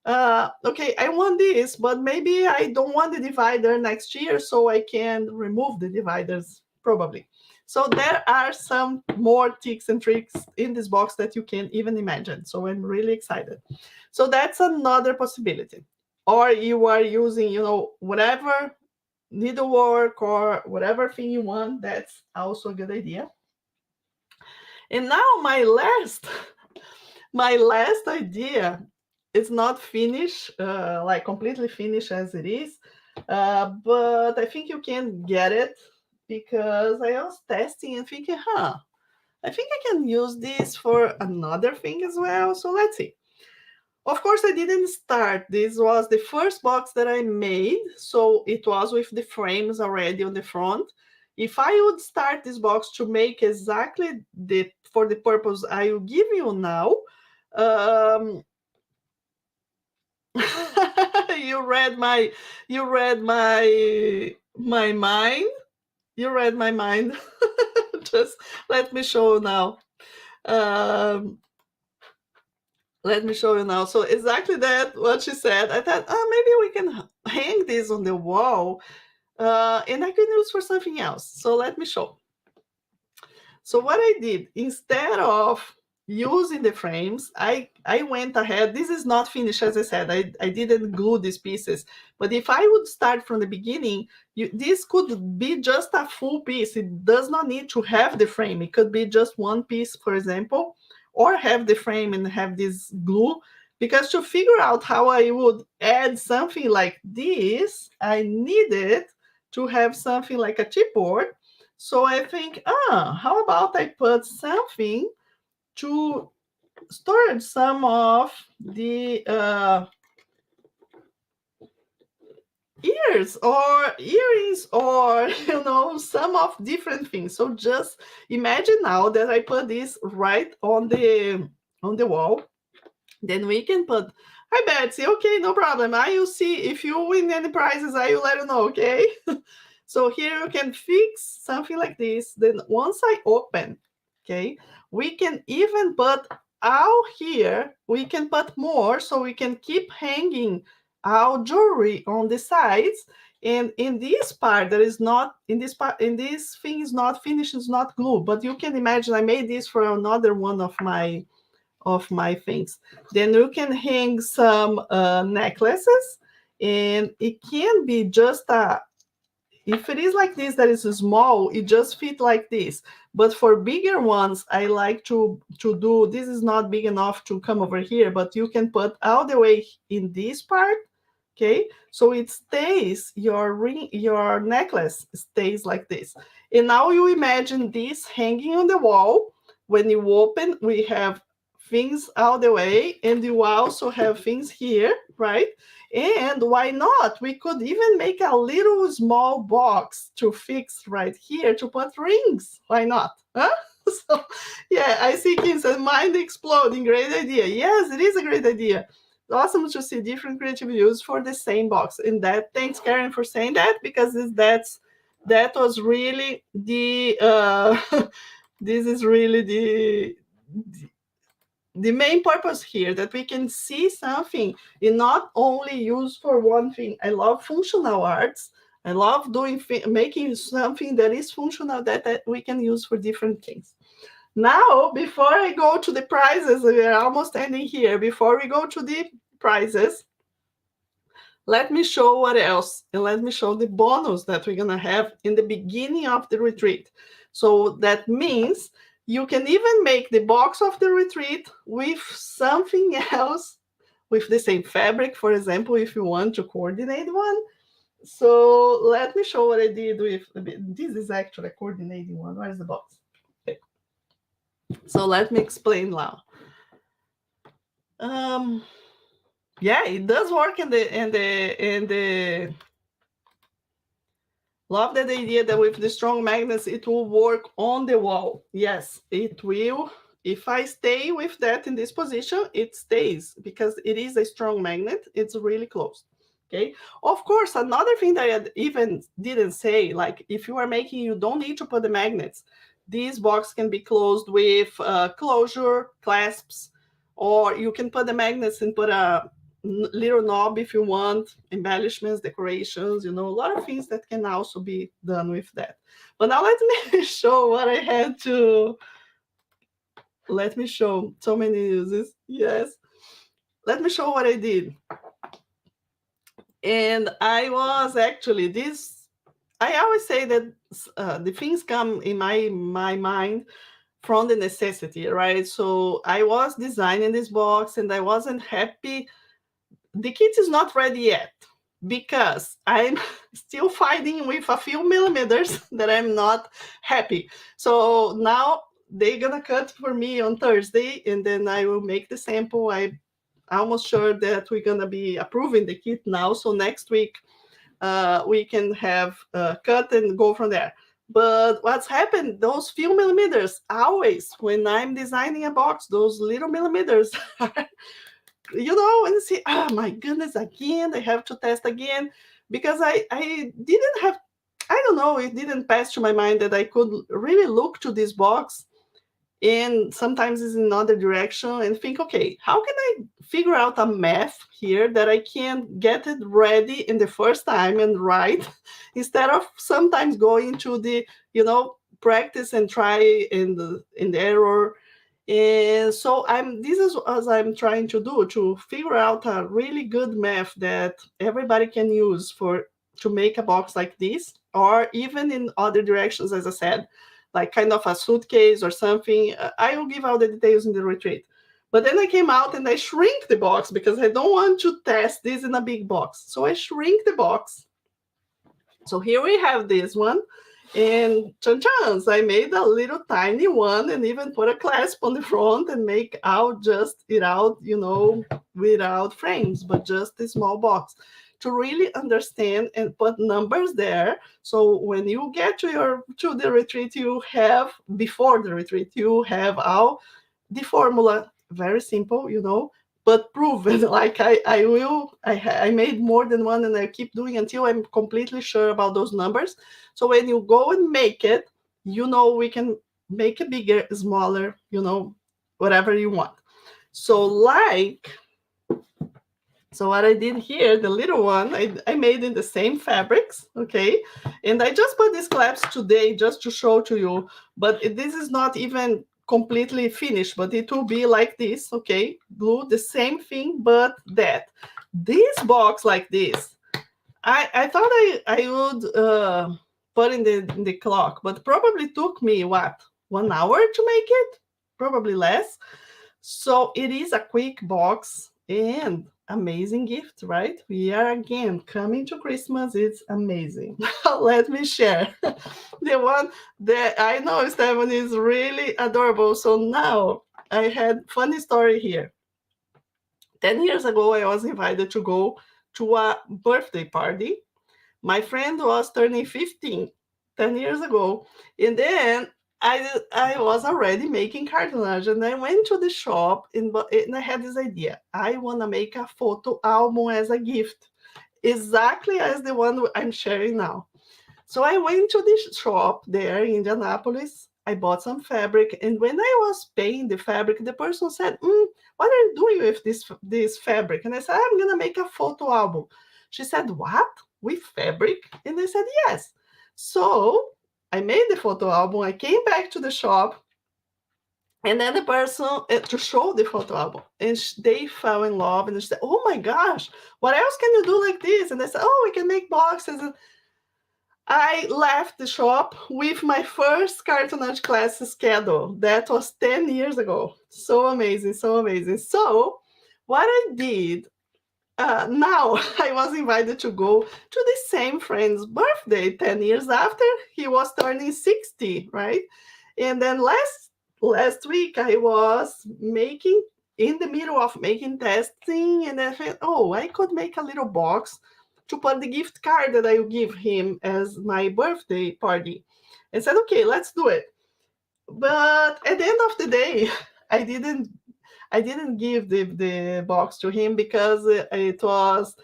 Speaker 1: okay, I want this, but maybe I don't want the divider next year, so I can remove the dividers probably. So there are some more tips and tricks in this box that you can even imagine. So I'm really excited. So that's another possibility. Or you are using, whatever needlework or whatever thing you want. That's also a good idea. And now my last idea is not finished, like completely finished as it is, but I think you can get it, because I was testing and thinking, I think I can use this for another thing as well. So let's see. Of course, I didn't start. This was the first box that I made, so it was with the frames already on the front. If I would start this box to make exactly for the purpose I will give you now, you read my my mind. You read my mind. Just let me show you now. Um, Let me show you now. So exactly that, what she said. I thought, maybe we can hang this on the wall, and I can use for something else. So let me show. So what I did, instead of using the frames, I went ahead. This is not finished, as I said. I didn't glue these pieces. But if I would start from the beginning, this could be just a full piece. It does not need to have the frame. It could be just one piece, for example, or have the frame and have this glue. because to figure out how I would add something like this, I needed to have something like a chipboard. So I think, how about I put something to store some of the ears or earrings, or some of different things. So just imagine now that I put this right on the wall. Then we can put, hi Betsy, okay, no problem. I will see if you win any prizes, I will let you know, okay? So here you can fix something like this. Then once I open, okay, we can even put out here, we can put more, so we can keep hanging our jewelry on the sides. And in this part, there is not, in this part, in this thing is not finished, it's not glue, but you can imagine I made this for another one of my things. Then you can hang some necklaces, and it can be just a, if it is like this that is small, it just fit like this. But for bigger ones, I like to do, this is not big enough to come over here, but you can put all the way in this part. Okay, so it stays, your ring, your necklace stays like this. And now you imagine this hanging on the wall. When you open, we have things all the way, and you also have things here, right? And why not? We could even make a little small box to fix right here to put rings. Why not? Huh? So, yeah, I see Kim said, mind exploding. Great idea. Yes, it is a great idea. Awesome to see different creative use for the same box. And that, thanks Karen for saying that, because that was really the this is really the main purpose here, that we can see something and not only used for one thing. I love functional arts. I love doing making something that is functional, that we can use for different things. Now, before I go to the prizes, we are almost ending here. Before we go to the prizes, let me show what else, and let me show the bonus that we're gonna have in the beginning of the retreat. So that means you can even make the box of the retreat with something else, with the same fabric, for example, if you want to coordinate one. So let me show what I did with, this is actually a coordinating one. Where's the box? Okay. So let me explain now. Yeah, it does work in the love that idea that with the strong magnets, it will work on the wall. Yes, it will. If I stay with that in this position, it stays because it is a strong magnet. It's really close. Okay. Of course, another thing that I even didn't say, like if you are making, you don't need to put the magnets. This box can be closed with closure, clasps, or you can put the magnets and put a little knob if you want, embellishments, decorations, a lot of things that can also be done with that. But now let me show what I had to, let me show so many uses. Yes, let me show what I did. And I was actually this, I always say that the things come in my mind from the necessity, right? So I was designing this box and I wasn't happy. The kit is not ready yet because I'm still fighting with a few millimeters that I'm not happy. So now they're gonna cut for me on Thursday, and then I will make the sample. I'm almost sure that we're gonna be approving the kit now. So next week we can have cut and go from there. But what's happened, those few millimeters, always when I'm designing a box, those little millimeters and see, oh my goodness, again, I have to test again, because I didn't have, I don't know, it didn't pass to my mind that I could really look to this box and sometimes it's in another direction and think, okay, how can I figure out a math here that I can get it ready in the first time and write instead of sometimes going to the, practice and try in the error. And so this is what I'm trying to do, to figure out a really good math that everybody can use to make a box like this, or even in other directions, as I said, like kind of a suitcase or something. I will give out the details in the retreat. But then I came out and I shrink the box because I don't want to test this in a big box. So I shrink the box. So here we have this one. And chans, I made a little tiny one and even put a clasp on the front and make out just it out, without frames, but just a small box to really understand and put numbers there. So when you get to the retreat, you have before the retreat, you have all the formula, very simple, but proven. Like I made more than one and I keep doing until I'm completely sure about those numbers. So when you go and make it, we can make it bigger, smaller, whatever you want. So what I did here, the little one, I made in the same fabrics, okay? And I just put these clasps today just to show to you, but this is not even completely finished, but it will be like this, okay? Glue the same thing, but that. This box like this, I thought I would put in the clock, but probably took me, 1 hour to make it? Probably less. So it is a quick box and amazing gift, right? We are again coming to Christmas. It's amazing. Let me share the one that I know Stephanie is really adorable. So now I had funny story here. 10 years ago, I was invited to go to a birthday party. My friend was turning 15 10 years ago. And then I was already making cartonnage, and I went to the shop and I had this idea. I want to make a photo album as a gift, exactly as the one I'm sharing now. So I went to the shop there in Indianapolis. I bought some fabric, and when I was paying the fabric, the person said, "What are you doing with this fabric?" And I said, "I'm gonna make a photo album." She said, "What? With fabric?" And I said, "Yes." So I made the photo album. I came back to the shop, and then the person to show the photo album, and they fell in love, and they said, "Oh my gosh, what else can you do like this?" And I said, "Oh, we can make boxes." And I left the shop with my first cartonnage class schedule. That was 10 years ago. So amazing, so amazing. So what I did, now I was invited to go to the same friend's birthday 10 years after he was turning 60, right? And then last week I was making, in the middle of making testing, and I thought, oh, I could make a little box to put the gift card that I will give him as my birthday party. I said, okay, let's do it. But at the end of the day, I didn't give the box to him because it was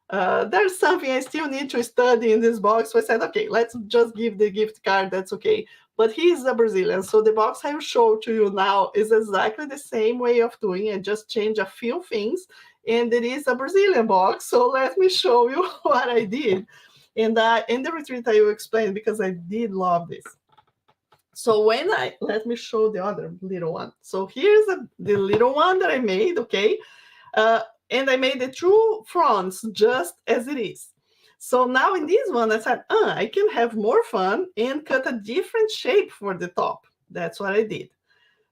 Speaker 1: there's something I still need to study in this box. So I said, okay, let's just give the gift card. That's okay. But he's a Brazilian, so the box I will show to you now is exactly the same way of doing it. Just change a few things, and it is a Brazilian box. So let me show you what I did. And in the retreat, I will explain because I did love this. So let me show the other little one. So here's the little one that I made, okay? And I made the two fronts just as it is. So now in this one, I said, I can have more fun and cut a different shape for the top. That's what I did.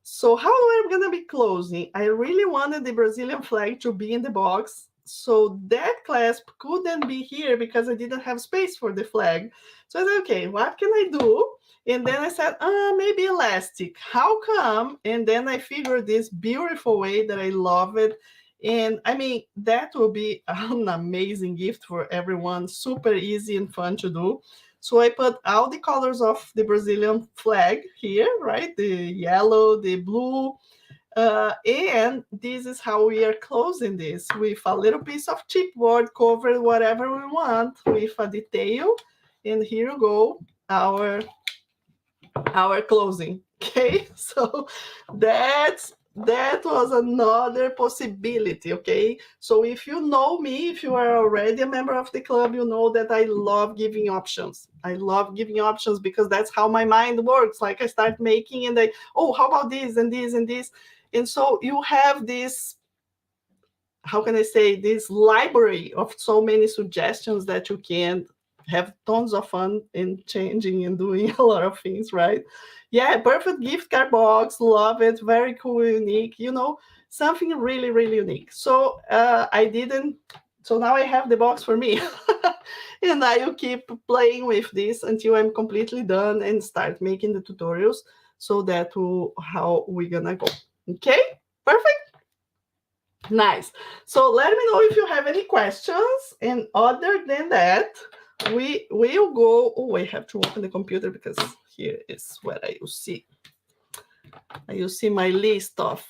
Speaker 1: So how am I going to be closing? I really wanted the Brazilian flag to be in the box. So that clasp couldn't be here because I didn't have space for the flag. So I said, okay, what can I do? And then I said, maybe elastic. How come? And then I figured this beautiful way that I love it. And I mean, that will be an amazing gift for everyone. Super easy and fun to do. So I put all the colors of the Brazilian flag here, right? The yellow, the blue. And this is how we are closing this, with a little piece of chipboard covered whatever we want with a detail. And here you go, our closing. Okay, so that was another possibility. Okay, so if you know me, if you are already a member of the club, you know that I love giving options. I love giving options because that's how my mind works. Like I start making and how about this and this and this, and so you have this, how can I say, this library of so many suggestions that you can have tons of fun in changing and doing a lot of things, right? Yeah, perfect gift card box. Love it. Very cool, unique. something really, really unique. So so now I have the box for me. And I will keep playing with this until I'm completely done and start making the tutorials. So that will how we're gonna go. Okay, perfect. Nice. So let me know if you have any questions. And other than that, we will go. Oh, I have to open the computer because here is what I will see. I will see my list of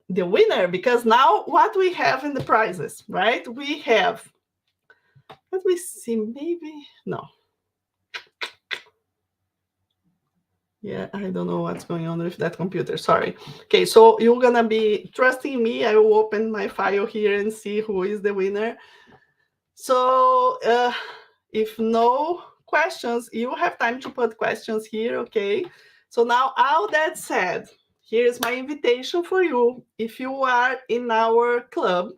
Speaker 1: the winner, because now what we have in the prizes, right? We have, let me see, maybe, no. Yeah, I don't know what's going on with that computer, sorry. Okay, so you're gonna be trusting me. I will open my file here and see who is the winner. So if no questions, you have time to put questions here, okay? So now, all that said, here's my invitation for you. If you are in our club,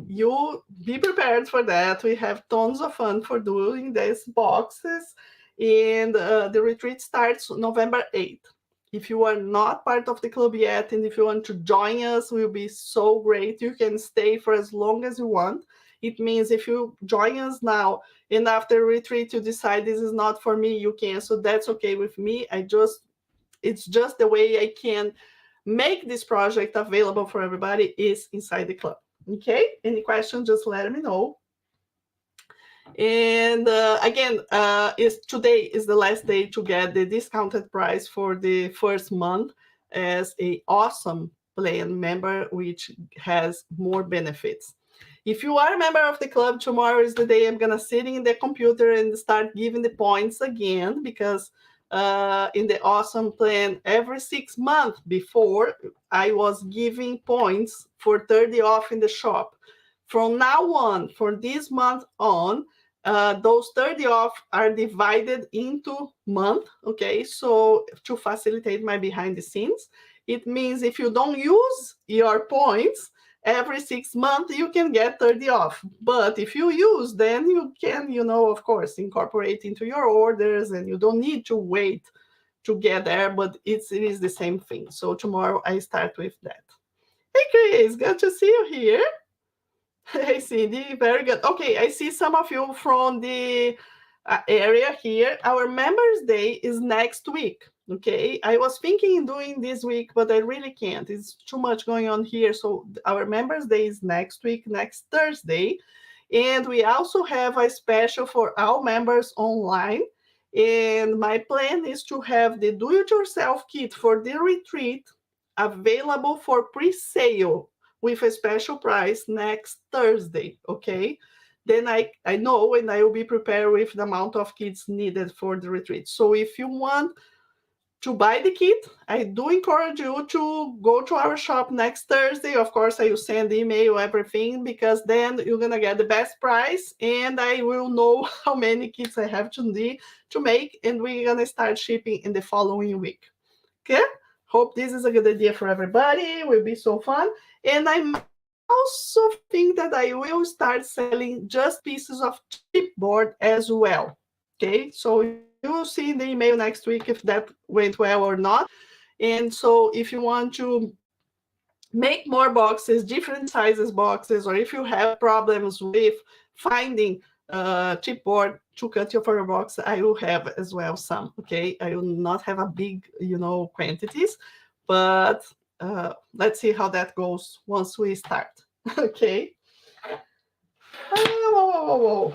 Speaker 1: you be prepared for that. We have tons of fun for doing these boxes. And the retreat starts November 8th. If you are not part of the club yet, and if you want to join us, it will be so great. You can stay for as long as you want. It means if you join us now and after retreat you decide this is not for me, you can. So that's okay with me. It's just the way I can make this project available for everybody is inside the club. Okay, any questions, just let me know. And again, today is the last day to get the discounted price for the first month as a awesome plan member, which has more benefits. If you are a member of the club, tomorrow is the day I'm gonna sit in the computer and start giving the points again, because in the awesome plan, every 6 months before, I was giving points for 30 off in the shop. From now on, for this month on, those 30 off are divided into month, okay? So to facilitate my behind the scenes, it means if you don't use your points, every 6 months you can get 30 off. But if you use, then you can, of course, incorporate into your orders, and you don't need to wait to get there, but it is the same thing. So tomorrow I start with that. Hey, Chris, good to see you here. Hey, Cindy, very good. Okay, I see some of you from the area here. Our Members Day is next week, okay? I was thinking in doing this week, but I really can't. It's too much going on here. So our Members Day is next week, next Thursday. And we also have a special for our members online. And my plan is to have the do-it-yourself kit for the retreat available for pre-sale with a special price next Thursday, okay? Then I know, and I will be prepared with the amount of kits needed for the retreat. So if you want to buy the kit, I do encourage you to go to our shop next Thursday. Of course, I will send email, everything, because then you're gonna get the best price, and I will know how many kits I have to make, and we're gonna start shipping in the following week. Okay? Hope this is a good idea for everybody. It will be so fun. And I also think that I will start selling just pieces of chipboard as well. Okay, so you will see in the email next week if that went well or not. And so if you want to make more boxes, different sizes boxes, or if you have problems with finding chipboard to cut your for box, I will have as well some. Okay, I will not have a big quantities, but let's see how that goes once we start. Okay. Whoa.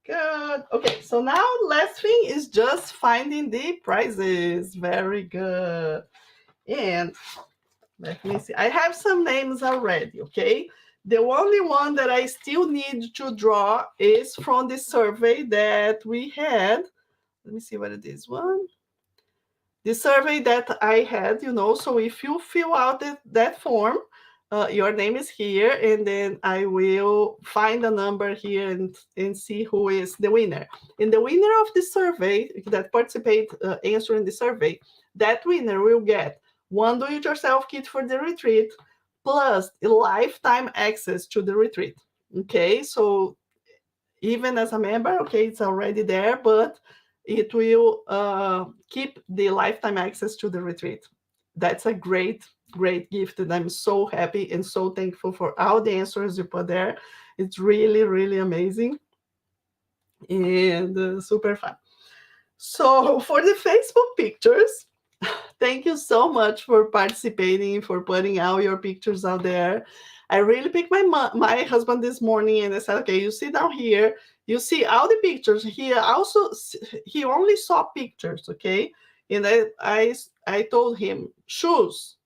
Speaker 1: Good. Okay, so now last thing is just finding the prizes. Very good. And let me see. I have some names already, okay? The only one that I still need to draw is from the survey that we had. Let me see what it is. One. The survey that I had, so if you fill out that form, your name is here, and then I will find a number here and see who is the winner. And the winner of the survey that participate answering the survey, that winner will get one do-it-yourself kit for the retreat, plus a lifetime access to the retreat. Okay, so even as a member, okay, it's already there, but it will keep the lifetime access to the retreat. That's a great great gift, and I'm so happy and so thankful for all the answers you put there. It's really, really amazing and super fun. So for the Facebook pictures, thank you so much for participating, for putting all your pictures out there. I really picked my husband this morning, and I said, okay, you sit down here. You see all the pictures. He only saw pictures, okay? And I told him, choose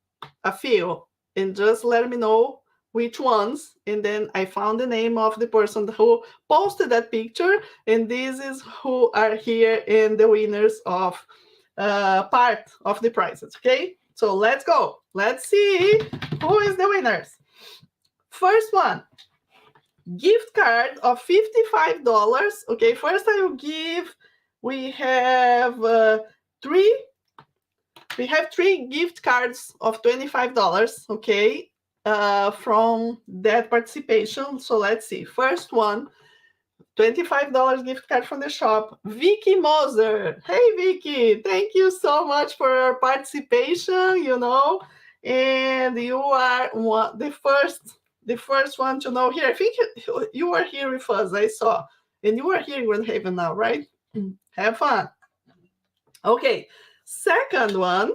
Speaker 1: a few and just let me know which ones. And then I found the name of the person who posted that picture, and this is who are here and the winners of part of the prizes. Okay, so let's go. Let's see who is the winners. First one, gift card of $55. Okay, first I will give. We have three. We have three gift cards of $25. Okay, from that participation. So let's see. First one, $25 gift card from the shop. Vicky Moser. Hey, Vicky. Thank you so much for your participation, and you are the first one to know here. I think you were here with us, I saw. And you are here in Grand Haven now, right? Have fun. Okay, second one.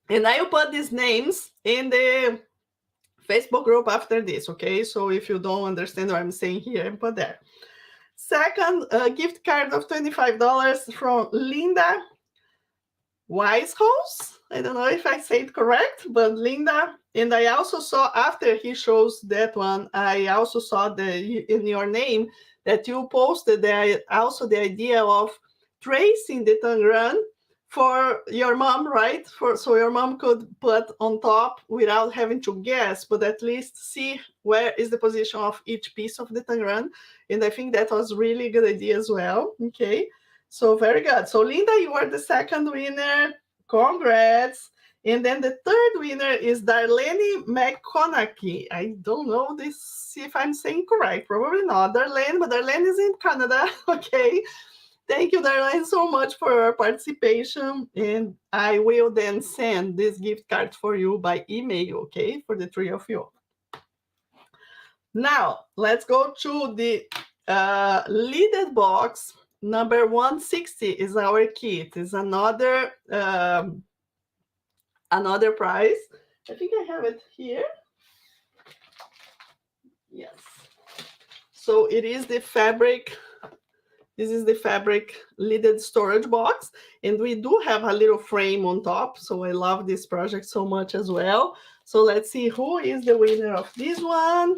Speaker 1: And I will put these names in the Facebook group after this, okay? So if you don't understand what I'm saying here, put there. Second, gift card of $25 from Linda Weishaus. I don't know if I say it correct, but Linda. And I also saw, after he shows that one, I also saw in your name that you posted also the idea of tracing the Tangram for your mom, right? So your mom could put on top without having to guess, but at least see where is the position of each piece of the Tangram. And I think that was really good idea as well. Okay, so very good. So Linda, you are the second winner. Congrats. And then the third winner is Darlene McConaughey. I don't know this if I'm saying correct. Probably not Darlene, but Darlene is in Canada. Okay. Thank you, Darlene, so much for your participation. And I will then send this gift card for you by email, okay, for the three of you. Now, let's go to the lidded box. Number 160 is our kit. It's another prize. I think I have it here. Yes. So it is the fabric. This is the fabric lidded storage box, and we do have a little frame on top, so I love this project so much as well. So let's see who is the winner of this one,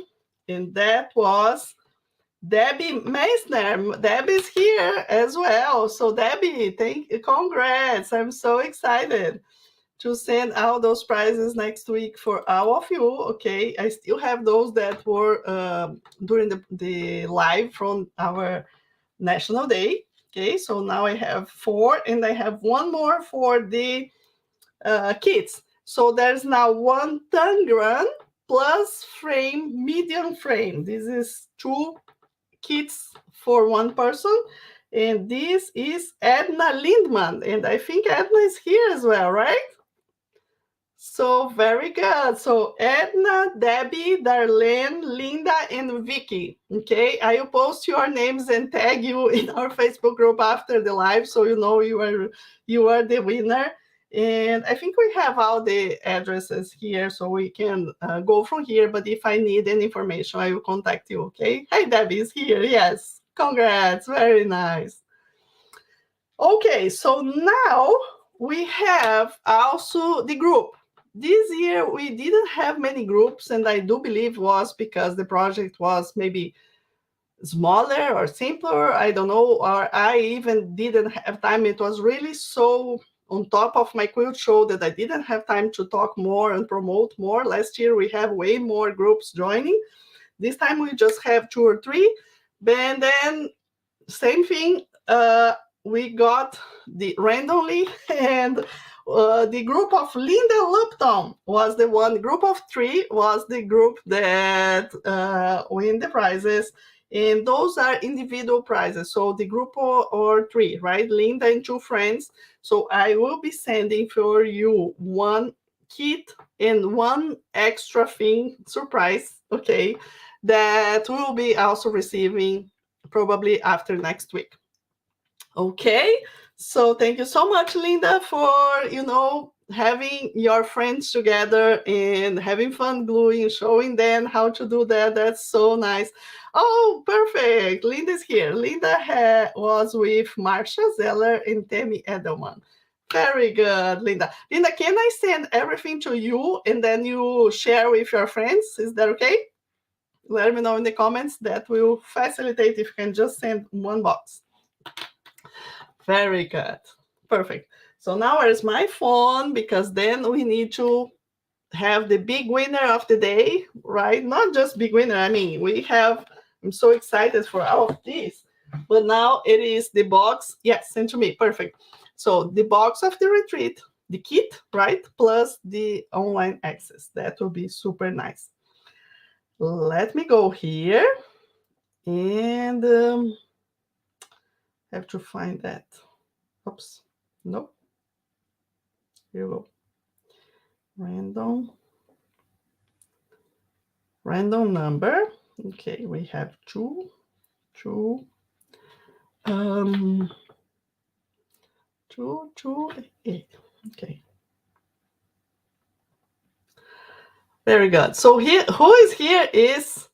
Speaker 1: and that was Debbie Meissner. Debbie's here as well. So Debbie, congrats. I'm so excited to send out those prizes next week for all of you. Okay, I still have those that were during the live from our National Day. Okay, so now I have 4, and I have one more for the kits. So there's now one Tangram plus frame, medium frame. This is 2 kits for one person. And this is Edna Lindman. And I think Edna is here as well, right? So very good. So Edna, Debbie, Darlene, Linda, and Vicky. Okay, I will post your names and tag you in our Facebook group after the live, so you know you are the winner. And I think we have all the addresses here, so we can go from here. But if I need any information, I will contact you. Okay. Hey, Debbie is here. Yes. Congrats. Very nice. Okay. So now we have also the group. This year, we didn't have many groups, and I do believe was because the project was maybe smaller or simpler. I don't know, or I even didn't have time. It was really so on top of my quilt show that I didn't have time to talk more and promote more. Last year, we have way more groups joining. This time, we just have 2 or 3. And then, same thing, we got the randomly, and the group of Linda Lupton was the one. Group of 3 was the group that win the prizes. And those are individual prizes. So the group or three, right? Linda and two friends. So I will be sending for you one kit and one extra thing, surprise, okay, that we will be also receiving probably after next week. Okay, so thank you so much, Linda, for having your friends together and having fun gluing, showing them how to do that. That's so nice. Oh, perfect. Linda's here. Linda was with Marcia Zeller and Tammy Edelman. Very good, Linda. Linda, can I send everything to you and then you share with your friends? Is that okay? Let me know in the comments. That will facilitate if you can just send one box. Very good. Perfect. So now where's my phone? Because then we need to have the big winner of the day, right? Not just big winner. I mean, I'm so excited for all of this. But now it is the box. Yes, send to me. Perfect. So the box of the retreat, the kit, right? Plus the online access. That will be super nice. Let me go here and have to find that. Oops. Nope. Here we go. Random number. Okay, we have two, 8. Okay. Very good. So here, who is here is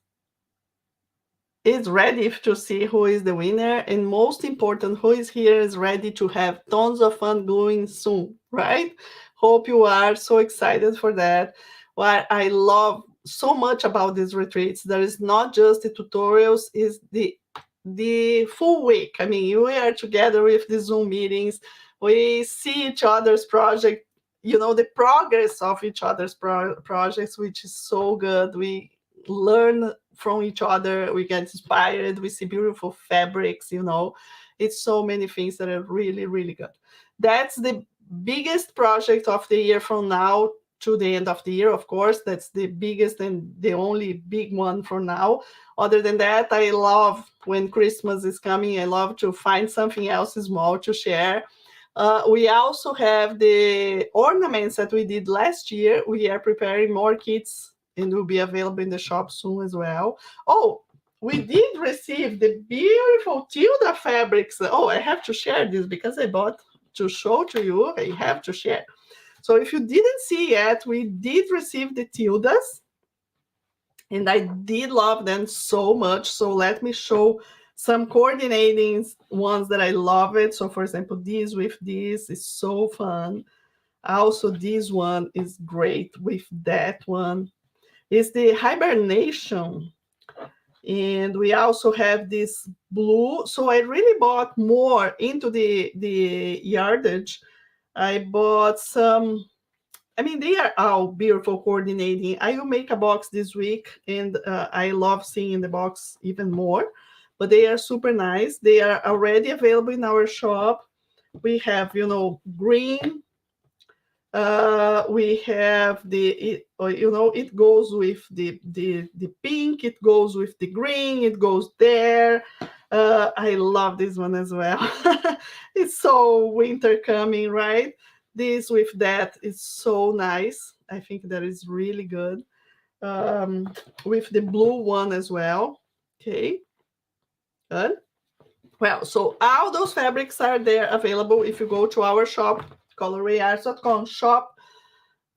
Speaker 1: ready to see who is the winner, and most important, who is here is ready to have tons of fun gluing soon, right? Hope you are so excited for that. What I love so much about these retreats, there is not just the tutorials, is the full week. I mean, we are together with the Zoom meetings, we see each other's project, the progress of each other's projects, which is so good. We learn from each other, we get inspired, we see beautiful fabrics. It's so many things that are really, really good. That's the biggest project of the year from now to the end of the year. Of course, that's the biggest and the only big one for now. Other than that, I love when Christmas is coming, I love to find something else small to share. We also have the ornaments that we did last year. We are preparing more kits and will be available in the shop soon as well. Oh, we did receive the beautiful Tilda fabrics. Oh, I have to share this because I bought to show to you. I have to share. So if you didn't see yet, we did receive the Tildas, and I did love them so much. So let me show some coordinating ones that I love it. So for example, this with this is so fun. Also, this one is great with that one. It's the hibernation. And we also have this blue. So I really bought more into the yardage. I bought some, I mean, they are all beautiful coordinating. I will make a box this week, and I love seeing the box even more. But they are super nice. They are already available in our shop. We have, green. We have it goes with the pink. It goes with the green. It goes there. I love this one as well. It's so winter coming, right? This with that is so nice. I think that is really good. With the blue one as well. Okay, good. Well, so all those fabrics are there available if you go to our shop, colorwayarts.com shop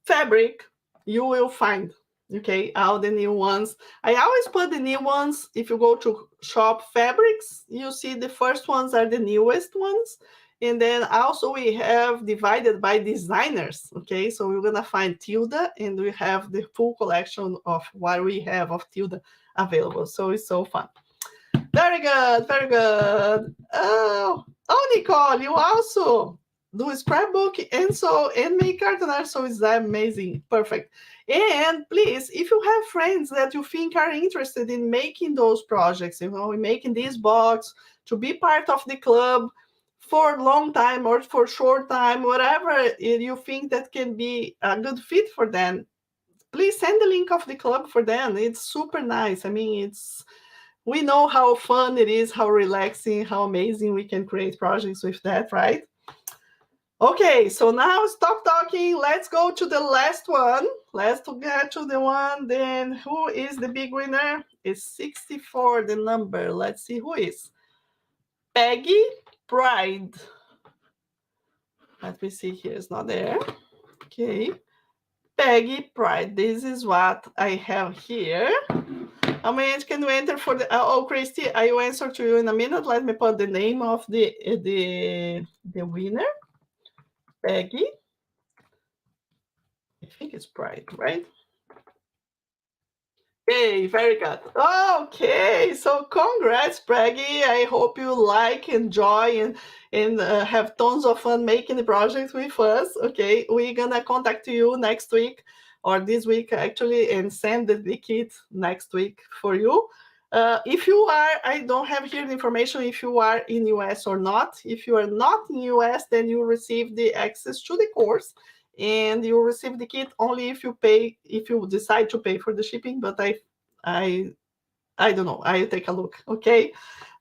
Speaker 1: fabric. You will find, okay, all the new ones. I always put the new ones. If you go to shop fabrics, you see the first ones are the newest ones. And then also we have divided by designers. Okay, so we're gonna find Tilda, and we have the full collection of what we have of Tilda available. So it's so fun. Very good, very good. Oh, Nicole, you also do a scrapbook and make cartonnage, so it's amazing. Perfect. And please, if you have friends that you think are interested in making those projects, making this box, to be part of the club for a long time or for short time, whatever you think that can be a good fit for them, please send the link of the club for them. It's super nice. I mean, we know how fun it is, how relaxing, how amazing we can create projects with that, right? Okay, so now stop talking. Let's go to the last one. Let's get to the one. Then who is the big winner? It's 64, the number. Let's see who is. Peggy Pride. Let me see here. It's not there. Okay. Peggy Pride. This is what I have here. How many can you enter for the? Oh, Christy, I will answer to you in a minute. Let me put the name of the winner. Peggy. I think it's Pride, right? Okay, very good. Okay, so congrats, Peggy. I hope you like, enjoy, and have tons of fun making the project with us. Okay, we're gonna contact you next week or this week actually, and send the kit next week for you. If you are, I don't have here the information if you are in US or not. If you are not in US, then you receive the access to the course and you receive the kit only if you decide to pay for the shipping, but I don't know, I'll take a look. Okay,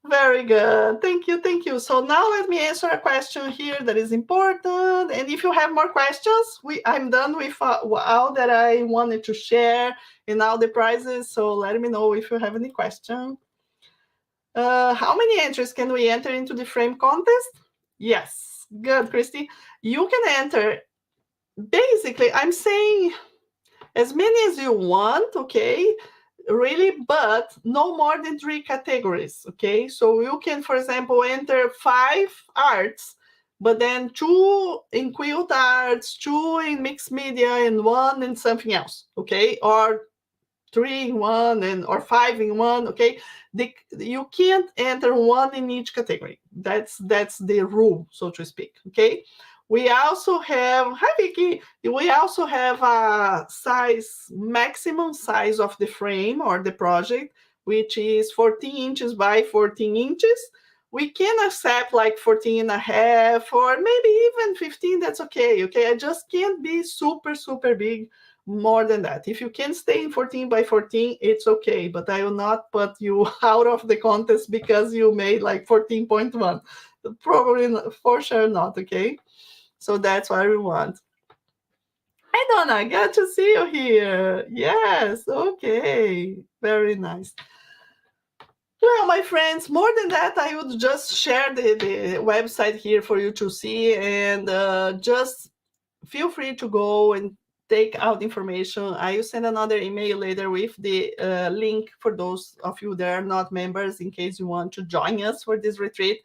Speaker 1: very good, thank you. So now let me answer a question here that is important, and if you have more questions, I'm done with all that I wanted to share and all the prizes, so let me know if you have any question. How many entries can we enter into the frame contest? Yes, good, Christy. You can enter, basically, I'm saying as many as you want, okay? Really, but no more than 3 categories, okay? So you can, for example, enter 5 arts, but then 2 in quilt arts, 2 in mixed media, and 1 in something else, okay? Or 3 in 1 or 5 in 1, okay? You can't enter 1 in each category. That's the rule, so to speak, okay? We also have, hi Vicky, we also have a maximum size of the frame or the project, which is 14 inches by 14 inches. We can accept like 14 and a half or maybe even 15, that's okay, I just can't be super, super big more than that. If you can stay in 14 by 14, it's okay, but I will not put you out of the contest because you made like 14.1. Probably, for sure not, okay? So that's what we want. Hi, Donna, good to see you here. Yes, okay, very nice. Well, my friends, more than that, I would just share the website here for you to see, and just feel free to go and take out information. I will send another email later with the link for those of you that are not members in case you want to join us for this retreat.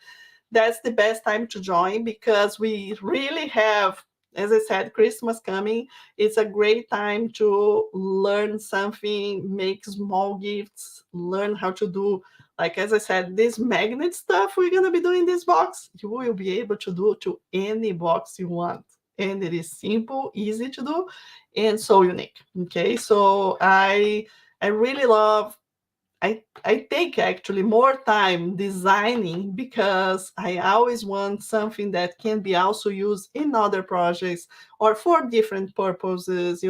Speaker 1: That's the best time to join because we really have, as I said, Christmas coming. It's a great time to learn something, make small gifts, learn how to do, like as I said, this magnet stuff we're going to be doing in this box. You will be able to do to any box you want. And it is simple, easy to do, and so unique. Okay, so I really love, I take actually more time designing because I always want something that can be also used in other projects or for different purposes,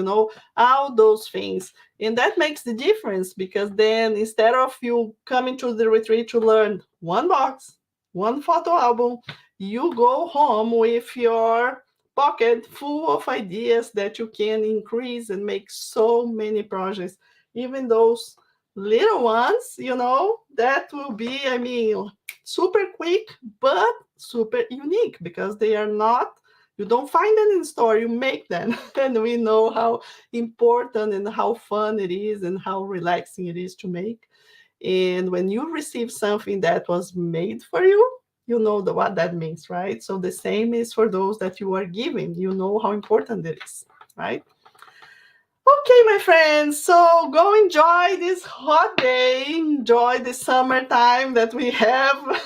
Speaker 1: all those things. And that makes the difference because then instead of you coming to the retreat to learn one box, one photo album, you go home with your pocket full of ideas that you can increase and make so many projects, even those little ones, that will be, super quick, but super unique because they are not, you don't find them in store, you make them. And we know how important and how fun it is and how relaxing it is to make. And when you receive something that was made for you, you know what that means, right? So the same is for those that you are giving, you know how important it is, right? Okay, my friends, so go enjoy this hot day, enjoy the summertime that we have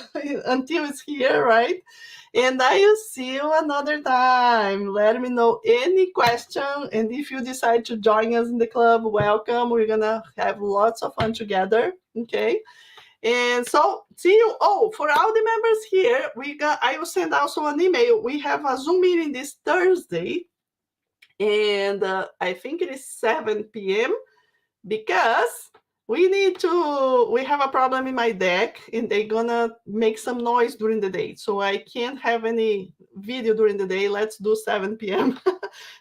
Speaker 1: until it's here, right? And I will see you another time. Let me know any question, and if you decide to join us in the club, welcome. We're gonna have lots of fun together, okay? And so see you. Oh, for all the members here, I will send also an email. We have a Zoom meeting this Thursday, and I think it is 7 p.m. because we have a problem in my deck, and they're gonna make some noise during the day. So I can't have any video during the day. Let's do 7 p.m.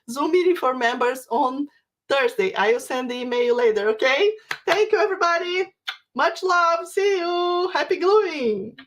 Speaker 1: Zoom meeting for members on Thursday. I will send the email later, okay? Thank you, everybody. Much love. See you. Happy gluing.